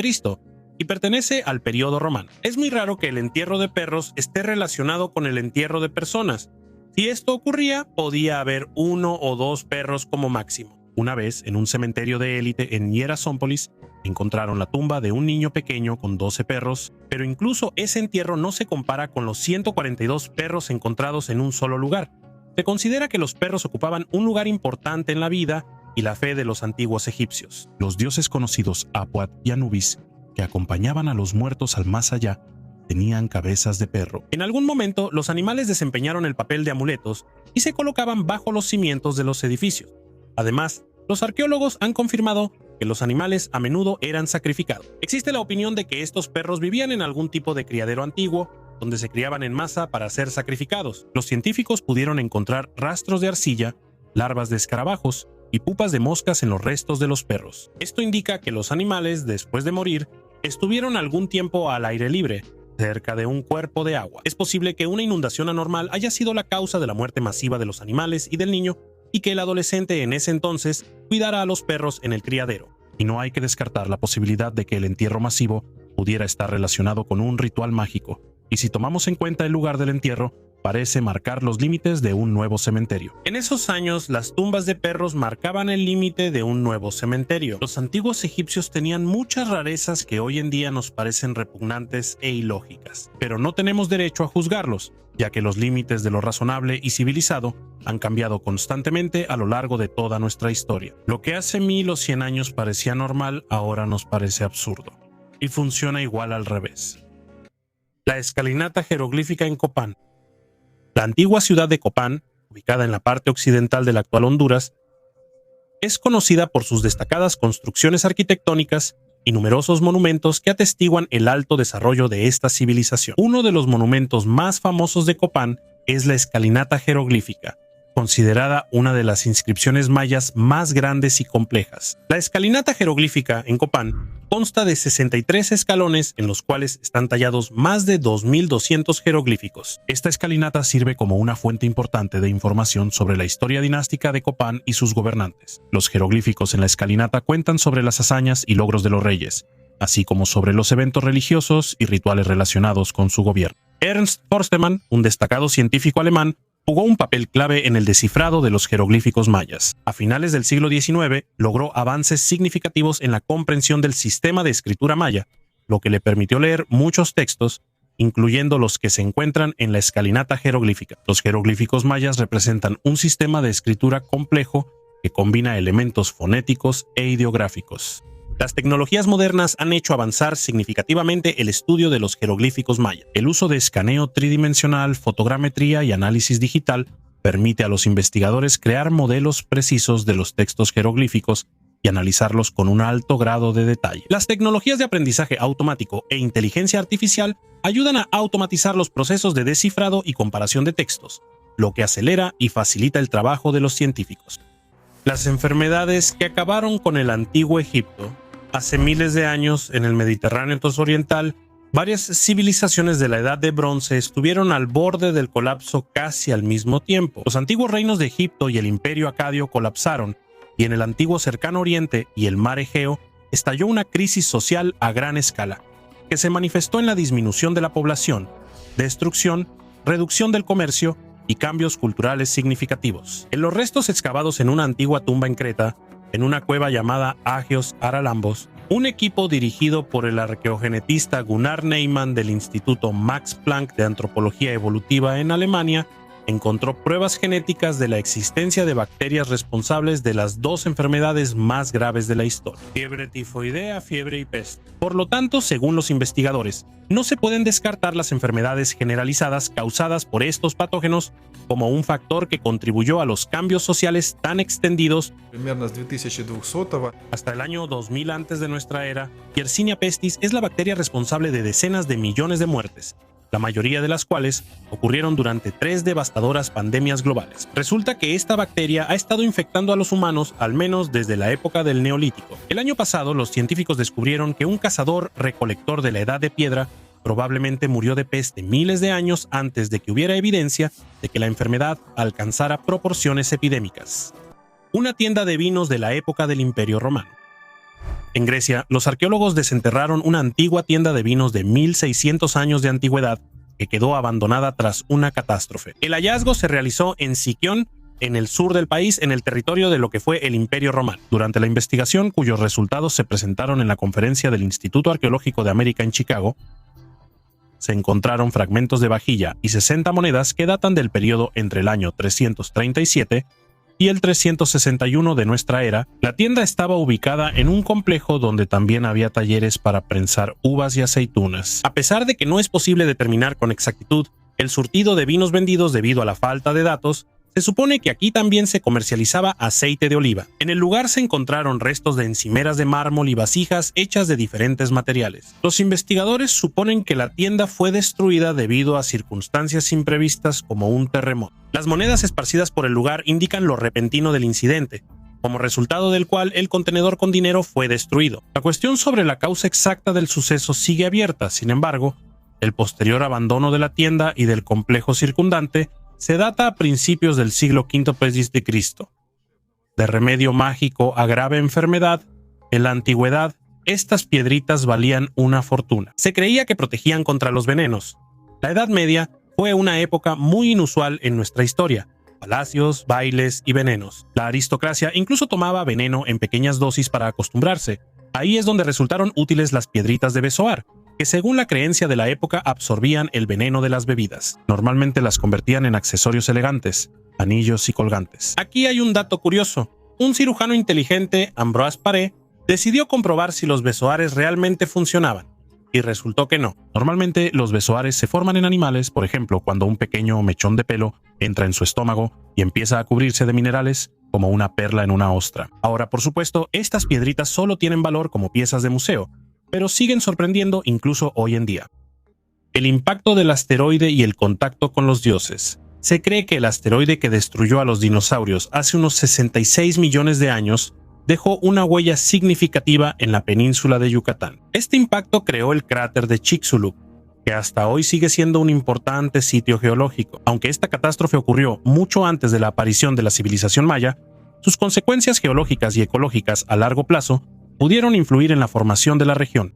y pertenece al periodo romano. Es muy raro que el entierro de perros esté relacionado con el entierro de personas. Si esto ocurría, podía haber 1 o 2 perros como máximo. Una vez, en un cementerio de élite en Hierasópolis, encontraron la tumba de un niño pequeño con 12 perros, pero incluso ese entierro no se compara con los 142 perros encontrados en un solo lugar. Se considera que los perros ocupaban un lugar importante en la vida y la fe de los antiguos egipcios. Los dioses conocidos Apuat y Anubis, que acompañaban a los muertos al más allá, tenían cabezas de perro. En algún momento, los animales desempeñaron el papel de amuletos y se colocaban bajo los cimientos de los edificios. Además, los arqueólogos han confirmado que los animales a menudo eran sacrificados. Existe la opinión de que estos perros vivían en algún tipo de criadero antiguo, donde se criaban en masa para ser sacrificados. Los científicos pudieron encontrar rastros de arcilla, larvas de escarabajos y pupas de moscas en los restos de los perros. Esto indica que los animales, después de morir, estuvieron algún tiempo al aire libre, cerca de un cuerpo de agua. Es posible que una inundación anormal haya sido la causa de la muerte masiva de los animales y del niño, y que el adolescente en ese entonces cuidara a los perros en el criadero. Y no hay que descartar la posibilidad de que el entierro masivo pudiera estar relacionado con un ritual mágico. Y si tomamos en cuenta el lugar del entierro, parece marcar los límites de un nuevo cementerio. En esos años, las tumbas de perros marcaban el límite de un nuevo cementerio. Los antiguos egipcios tenían muchas rarezas que hoy en día nos parecen repugnantes e ilógicas, pero no tenemos derecho a juzgarlos, ya que los límites de lo razonable y civilizado han cambiado constantemente a lo largo de toda nuestra historia. Lo que hace 1000 o 100 años parecía normal, ahora nos parece absurdo. Y funciona igual al revés. La escalinata jeroglífica en Copán. La antigua ciudad de Copán, ubicada en la parte occidental de la actual Honduras, es conocida por sus destacadas construcciones arquitectónicas y numerosos monumentos que atestiguan el alto desarrollo de esta civilización. Uno de los monumentos más famosos de Copán es la escalinata jeroglífica, considerada una de las inscripciones mayas más grandes y complejas. La escalinata jeroglífica en Copán consta de 63 escalones en los cuales están tallados más de 2200 jeroglíficos. Esta escalinata sirve como una fuente importante de información sobre la historia dinástica de Copán y sus gobernantes. Los jeroglíficos en la escalinata cuentan sobre las hazañas y logros de los reyes, así como sobre los eventos religiosos y rituales relacionados con su gobierno. Ernst Forstemann, un destacado científico alemán, jugó un papel clave en el descifrado de los jeroglíficos mayas. A finales del siglo XIX, logró avances significativos en la comprensión del sistema de escritura maya, lo que le permitió leer muchos textos, incluyendo los que se encuentran en la escalinata jeroglífica. Los jeroglíficos mayas representan un sistema de escritura complejo que combina elementos fonéticos e ideográficos. Las tecnologías modernas han hecho avanzar significativamente el estudio de los jeroglíficos mayas. El uso de escaneo tridimensional, fotogrametría y análisis digital permite a los investigadores crear modelos precisos de los textos jeroglíficos y analizarlos con un alto grado de detalle. Las tecnologías de aprendizaje automático e inteligencia artificial ayudan a automatizar los procesos de descifrado y comparación de textos, lo que acelera y facilita el trabajo de los científicos. Las enfermedades que acabaron con el antiguo Egipto. Hace miles de años, en el Mediterráneo oriental, varias civilizaciones de la Edad de Bronce estuvieron al borde del colapso casi al mismo tiempo. Los antiguos reinos de Egipto y el Imperio Acadio colapsaron, y en el antiguo Cercano Oriente y el Mar Egeo estalló una crisis social a gran escala, que se manifestó en la disminución de la población, destrucción, reducción del comercio y cambios culturales significativos. En los restos excavados en una antigua tumba en Creta, en una cueva llamada Agios Aralambos, un equipo dirigido por el arqueogenetista Gunnar Neyman del Instituto Max Planck de Antropología Evolutiva en Alemania, encontró pruebas genéticas de la existencia de bacterias responsables de las dos enfermedades más graves de la historia: fiebre tifoidea, fiebre y peste. Por lo tanto, según los investigadores, no se pueden descartar las enfermedades generalizadas causadas por estos patógenos como un factor que contribuyó a los cambios sociales tan extendidos. Hasta el año 2000 antes de nuestra era, Yersinia pestis es la bacteria responsable de decenas de millones de muertes, la mayoría de las cuales ocurrieron durante 3 devastadoras pandemias globales. Resulta que esta bacteria ha estado infectando a los humanos al menos desde la época del Neolítico. El año pasado, los científicos descubrieron que un cazador-recolector de la Edad de Piedra probablemente murió de peste miles de años antes de que hubiera evidencia de que la enfermedad alcanzara proporciones epidémicas. Una tienda de vinos de la época del Imperio Romano. En Grecia, los arqueólogos desenterraron una antigua tienda de vinos de 1600 años de antigüedad que quedó abandonada tras una catástrofe. El hallazgo se realizó en Sikión, en el sur del país, en el territorio de lo que fue el Imperio Romano. Durante la investigación, cuyos resultados se presentaron en la conferencia del Instituto Arqueológico de América en Chicago, se encontraron fragmentos de vajilla y 60 monedas que datan del periodo entre el año 337 y el 361 de nuestra era. La tienda estaba ubicada en un complejo donde también había talleres para prensar uvas y aceitunas. A pesar de que no es posible determinar con exactitud el surtido de vinos vendidos debido a la falta de datos, se supone que aquí también se comercializaba aceite de oliva. En el lugar se encontraron restos de encimeras de mármol y vasijas hechas de diferentes materiales. Los investigadores suponen que la tienda fue destruida debido a circunstancias imprevistas como un terremoto. Las monedas esparcidas por el lugar indican lo repentino del incidente, como resultado del cual el contenedor con dinero fue destruido. La cuestión sobre la causa exacta del suceso sigue abierta. Sin embargo, el posterior abandono de la tienda y del complejo circundante se data a principios del siglo V p.C. De remedio mágico a grave enfermedad, en la antigüedad, estas piedritas valían una fortuna. Se creía que protegían contra los venenos. La Edad Media fue una época muy inusual en nuestra historia: palacios, bailes y venenos. La aristocracia incluso tomaba veneno en pequeñas dosis para acostumbrarse. Ahí es donde resultaron útiles las piedritas de besoar, que según la creencia de la época absorbían el veneno de las bebidas. Normalmente las convertían en accesorios elegantes, anillos y colgantes. Aquí hay un dato curioso. Un cirujano inteligente, Ambroise Paré, decidió comprobar si los besoares realmente funcionaban, y resultó que no. Normalmente los besoares se forman en animales, por ejemplo, cuando un pequeño mechón de pelo entra en su estómago y empieza a cubrirse de minerales, como una perla en una ostra. Ahora, por supuesto, estas piedritas solo tienen valor como piezas de museo, pero siguen sorprendiendo incluso hoy en día. El impacto del asteroide y el contacto con los dioses. Se cree que el asteroide que destruyó a los dinosaurios hace unos 66 millones de años dejó una huella significativa en la península de Yucatán. Este impacto creó el cráter de Chicxulub, que hasta hoy sigue siendo un importante sitio geológico. Aunque esta catástrofe ocurrió mucho antes de la aparición de la civilización maya, sus consecuencias geológicas y ecológicas a largo plazo pudieron influir en la formación de la región.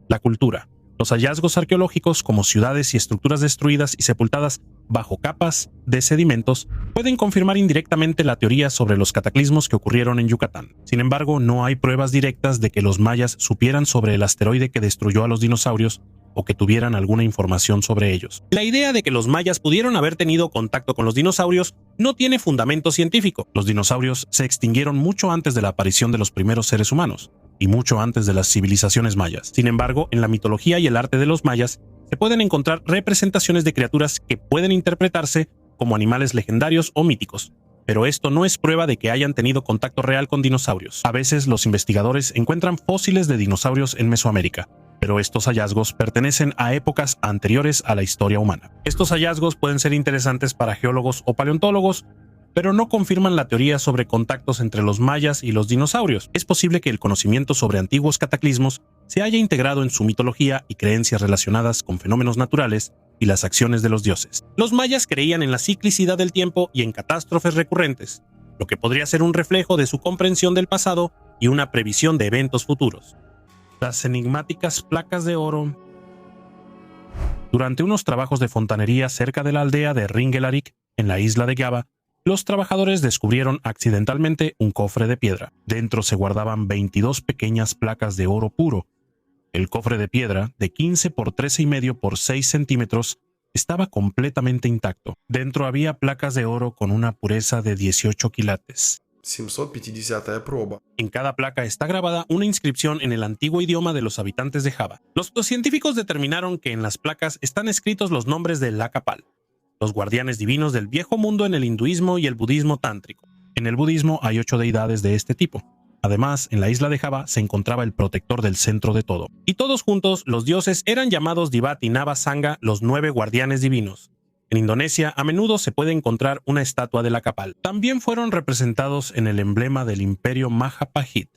La cultura. Los hallazgos arqueológicos, como ciudades y estructuras destruidas y sepultadas bajo capas de sedimentos, pueden confirmar indirectamente la teoría sobre los cataclismos que ocurrieron en Yucatán. Sin embargo, no hay pruebas directas de que los mayas supieran sobre el asteroide que destruyó a los dinosaurios o que tuvieran alguna información sobre ellos. La idea de que los mayas pudieron haber tenido contacto con los dinosaurios no tiene fundamento científico. Los dinosaurios se extinguieron mucho antes de la aparición de los primeros seres humanos y mucho antes de las civilizaciones mayas. Sin embargo, en la mitología y el arte de los mayas se pueden encontrar representaciones de criaturas que pueden interpretarse como animales legendarios o míticos. pero esto no es prueba de que hayan tenido contacto real con dinosaurios. A veces los investigadores encuentran fósiles de dinosaurios en Mesoamérica, pero estos hallazgos pertenecen a épocas anteriores a la historia humana. Estos hallazgos pueden ser interesantes para geólogos o paleontólogos, pero no confirman la teoría sobre contactos entre los mayas y los dinosaurios. Es posible que el conocimiento sobre antiguos cataclismos se haya integrado en su mitología y creencias relacionadas con fenómenos naturales y las acciones de los dioses. Los mayas creían en la ciclicidad del tiempo y en catástrofes recurrentes, lo que podría ser un reflejo de su comprensión del pasado y una previsión de eventos futuros. Las enigmáticas placas de oro. Durante unos trabajos de fontanería cerca de la aldea de Ringelarik, en la isla de Java, los trabajadores descubrieron accidentalmente un cofre de piedra. Dentro se guardaban 22 pequeñas placas de oro puro. El cofre de piedra, de 15 por 13,5 por 6 centímetros, estaba completamente intacto. Dentro había placas de oro con una pureza de 18 quilates. 750 проба. En cada placa está grabada una inscripción en el antiguo idioma de los habitantes de Java. Los científicos determinaron que en las placas están escritos los nombres de Lakapal, los guardianes divinos del viejo mundo en el hinduismo y el budismo tántrico. En el budismo hay 8 deidades de este tipo. Además, en la isla de Java se encontraba el protector del centro de todo. Y todos juntos, los dioses eran llamados Divati Nava Sangha, los 9 guardianes divinos. En Indonesia, a menudo se puede encontrar una estatua de Lakapal. También fueron representados en el emblema del imperio Majapahit,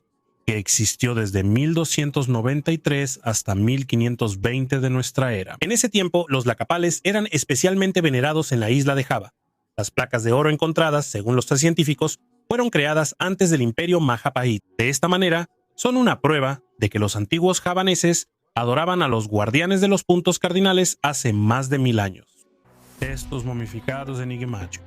que existió desde 1293 hasta 1520 de nuestra era. En ese tiempo, los Lakapales eran especialmente venerados en la isla de Java. Las placas de oro encontradas, según los 3 científicos, fueron creadas antes del imperio Majapahit. De esta manera, son una prueba de que los antiguos javaneses adoraban a los guardianes de los puntos cardinales hace más de 1000 años. Textos momificados enigmáticos.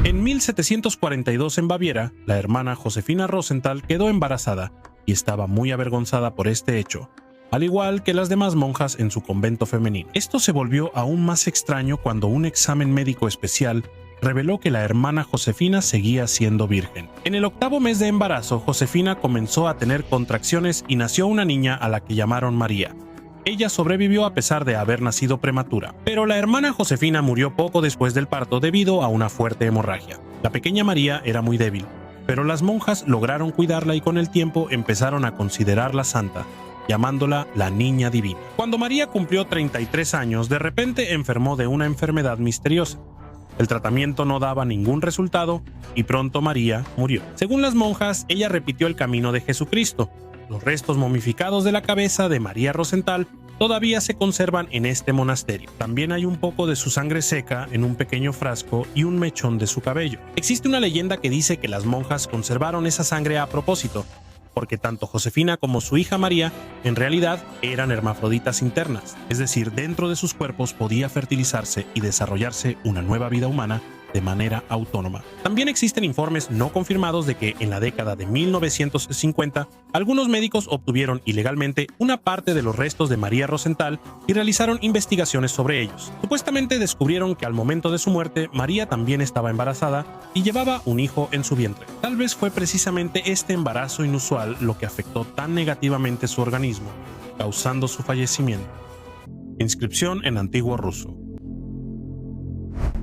En 1742 en Baviera, la hermana Josefina Rosenthal quedó embarazada y estaba muy avergonzada por este hecho, al igual que las demás monjas en su convento femenino. Esto se volvió aún más extraño cuando un examen médico especial reveló que la hermana Josefina seguía siendo virgen. En el 8º mes de embarazo, Josefina comenzó a tener contracciones y nació una niña a la que llamaron María. Ella sobrevivió a pesar de haber nacido prematura, pero la hermana Josefina murió poco después del parto debido a una fuerte hemorragia. La pequeña María era muy débil, pero las monjas lograron cuidarla y con el tiempo empezaron a considerarla santa, llamándola la Niña Divina. Cuando María cumplió 33 años, de repente enfermó de una enfermedad misteriosa. El tratamiento no daba ningún resultado y pronto María murió. Según las monjas, ella repitió el camino de Jesucristo. Los restos momificados de la cabeza de María Rosenthal todavía se conservan en este monasterio. También hay un poco de su sangre seca en un pequeño frasco y un mechón de su cabello. Existe una leyenda que dice que las monjas conservaron esa sangre a propósito, porque tanto Josefina como su hija María en realidad eran hermafroditas internas, es decir, dentro de sus cuerpos podía fertilizarse y desarrollarse una nueva vida humana de manera autónoma. También existen informes no confirmados de que en la década de 1950 algunos médicos obtuvieron ilegalmente una parte de los restos de María Rosenthal y realizaron investigaciones sobre ellos. Supuestamente descubrieron que al momento de su muerte María también estaba embarazada y llevaba un hijo en su vientre. Tal vez fue precisamente este embarazo inusual lo que afectó tan negativamente su organismo, causando su fallecimiento. Inscripción en antiguo ruso.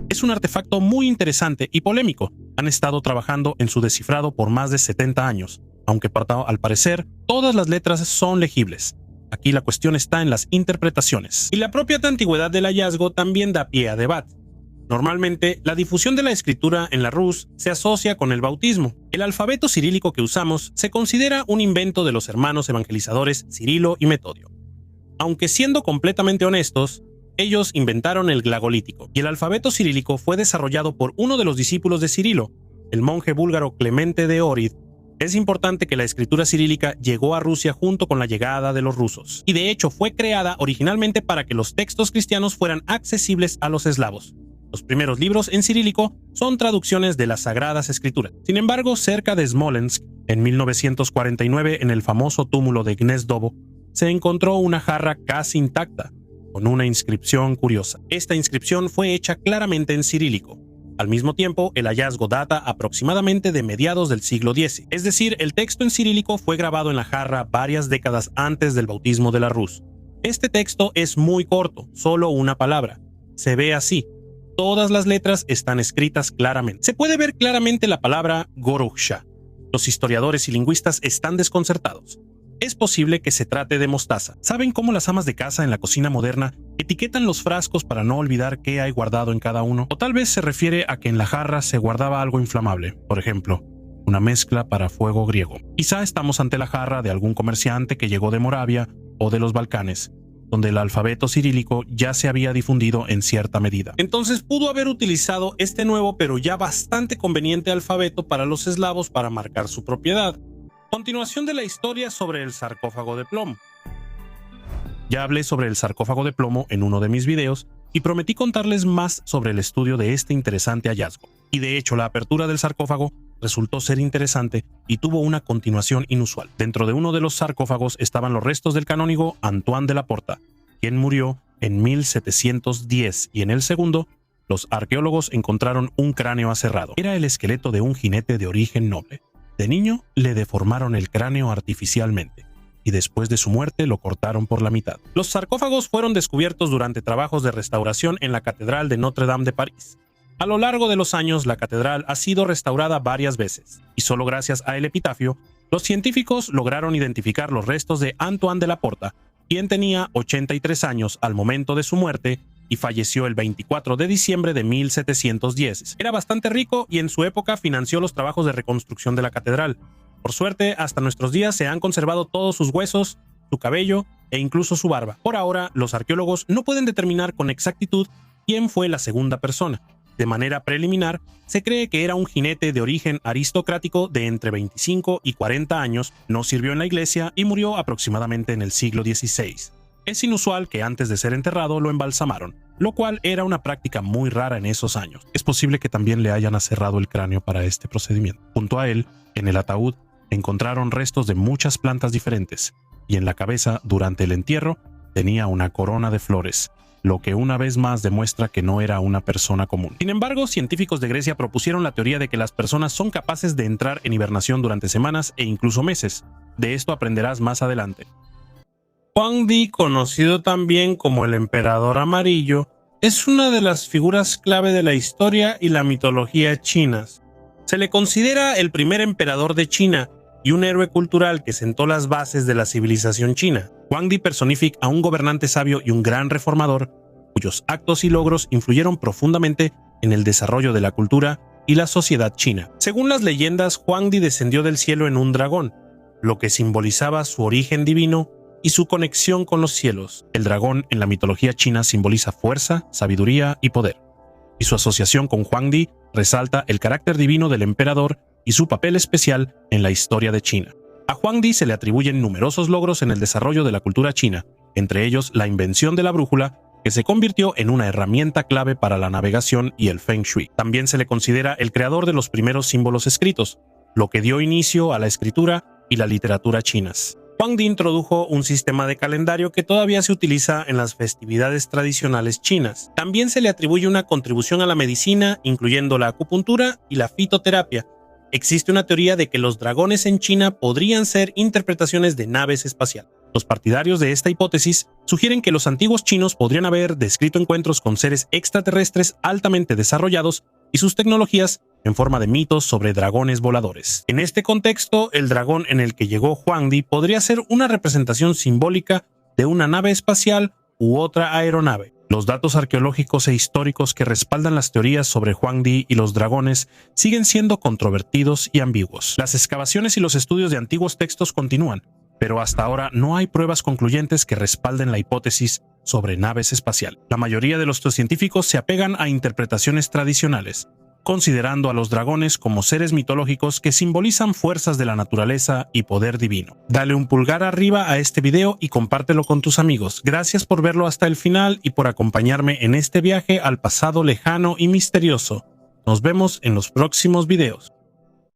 Es un artefacto muy interesante y polémico. Han estado trabajando en su descifrado por más de 70 años, aunque al parecer todas las letras son legibles. Aquí la cuestión está en las interpretaciones. Y la propia antigüedad del hallazgo también da pie a debate. Normalmente, la difusión de la escritura en la Rus se asocia con el bautismo. El alfabeto cirílico que usamos se considera un invento de los hermanos evangelizadores Cirilo y Metodio. Aunque siendo completamente honestos, ellos inventaron el glagolítico, y el alfabeto cirílico fue desarrollado por uno de los discípulos de Cirilo, el monje búlgaro Clemente de Ohrid. Es importante que la escritura cirílica llegó a Rusia junto con la llegada de los rusos, y de hecho fue creada originalmente para que los textos cristianos fueran accesibles a los eslavos. Los primeros libros en cirílico son traducciones de las Sagradas Escrituras. Sin embargo, cerca de Smolensk, en 1949, en el famoso túmulo de Gnezdovo, se encontró una jarra casi intacta, con una inscripción curiosa. Esta inscripción fue hecha claramente en cirílico. Al mismo tiempo, el hallazgo data aproximadamente de mediados del siglo X, es decir, el texto en cirílico fue grabado en la jarra varias décadas antes del bautismo de la Rus. Este texto es muy corto, solo una palabra. Se ve así: todas las letras están escritas claramente. Se puede ver claramente la palabra Goruksha. Los historiadores y lingüistas están desconcertados. Es posible que se trate de mostaza. ¿Saben cómo las amas de casa en la cocina moderna etiquetan los frascos para no olvidar qué hay guardado en cada uno? O tal vez se refiere a que en la jarra se guardaba algo inflamable, por ejemplo, una mezcla para fuego griego. Quizá estamos ante la jarra de algún comerciante que llegó de Moravia o de los Balcanes, donde el alfabeto cirílico ya se había difundido en cierta medida. Entonces pudo haber utilizado este nuevo pero ya bastante conveniente alfabeto para los eslavos para marcar su propiedad. Continuación de la historia sobre el sarcófago de plomo. Ya hablé sobre el sarcófago de plomo en uno de mis videos y prometí contarles más sobre el estudio de este interesante hallazgo. Y de hecho la apertura del sarcófago resultó ser interesante y tuvo una continuación inusual. Dentro de uno de los sarcófagos estaban los restos del canónigo Antoine de la Porta, quien murió en 1710, y en el segundo, los arqueólogos encontraron un cráneo aserrado. Era el esqueleto de un jinete de origen noble. De niño le deformaron el cráneo artificialmente y después de su muerte lo cortaron por la mitad. Los sarcófagos fueron descubiertos durante trabajos de restauración en la Catedral de Notre Dame de París. A lo largo de los años, la catedral ha sido restaurada varias veces, y solo gracias al epitafio, los científicos lograron identificar los restos de Antoine de la Porta, quien tenía 83 años al momento de su muerte y falleció el 24 de diciembre de 1710. Era bastante rico y en su época financió los trabajos de reconstrucción de la catedral. Por suerte, hasta nuestros días se han conservado todos sus huesos, su cabello e incluso su barba. Por ahora, los arqueólogos no pueden determinar con exactitud quién fue la segunda persona. De manera preliminar, se cree que era un jinete de origen aristocrático de entre 25 y 40 años, no sirvió en la iglesia y murió aproximadamente en el siglo XVI. Es inusual que antes de ser enterrado lo embalsamaron, lo cual era una práctica muy rara en esos años. Es posible que también le hayan aserrado el cráneo para este procedimiento. Junto a él, en el ataúd, encontraron restos de muchas plantas diferentes, y en la cabeza, durante el entierro, tenía una corona de flores, lo que una vez más demuestra que no era una persona común. Sin embargo, científicos de Grecia propusieron la teoría de que las personas son capaces de entrar en hibernación durante semanas e incluso meses. De esto aprenderás más adelante. Huangdi, conocido también como el Emperador Amarillo, es una de las figuras clave de la historia y la mitología chinas. Se le considera el primer emperador de China y un héroe cultural que sentó las bases de la civilización china. Huangdi personifica a un gobernante sabio y un gran reformador, cuyos actos y logros influyeron profundamente en el desarrollo de la cultura y la sociedad china. Según las leyendas, Huangdi descendió del cielo en un dragón, lo que simbolizaba su origen divino y su conexión con los cielos. El dragón en la mitología china simboliza fuerza, sabiduría y poder, y su asociación con Huangdi resalta el carácter divino del emperador y su papel especial en la historia de China. A Huangdi se le atribuyen numerosos logros en el desarrollo de la cultura china, entre ellos la invención de la brújula, que se convirtió en una herramienta clave para la navegación y el Feng Shui. También se le considera el creador de los primeros símbolos escritos, lo que dio inicio a la escritura y la literatura chinas. Huangdi introdujo un sistema de calendario que todavía se utiliza en las festividades tradicionales chinas. También se le atribuye una contribución a la medicina, incluyendo la acupuntura y la fitoterapia. Existe una teoría de que los dragones en China podrían ser interpretaciones de naves espaciales. Los partidarios de esta hipótesis sugieren que los antiguos chinos podrían haber descrito encuentros con seres extraterrestres altamente desarrollados y sus tecnologías en forma de mitos sobre dragones voladores. En este contexto, el dragón en el que llegó Huangdi podría ser una representación simbólica de una nave espacial u otra aeronave. Los datos arqueológicos e históricos que respaldan las teorías sobre Huangdi y los dragones siguen siendo controvertidos y ambiguos. Las excavaciones y los estudios de antiguos textos continúan, pero hasta ahora no hay pruebas concluyentes que respalden la hipótesis sobre naves espaciales. La mayoría de los científicos se apegan a interpretaciones tradicionales, considerando a los dragones como seres mitológicos que simbolizan fuerzas de la naturaleza y poder divino. Dale un pulgar arriba a este video y compártelo con tus amigos. Gracias por verlo hasta el final y por acompañarme en este viaje al pasado lejano y misterioso. Nos vemos en los próximos videos.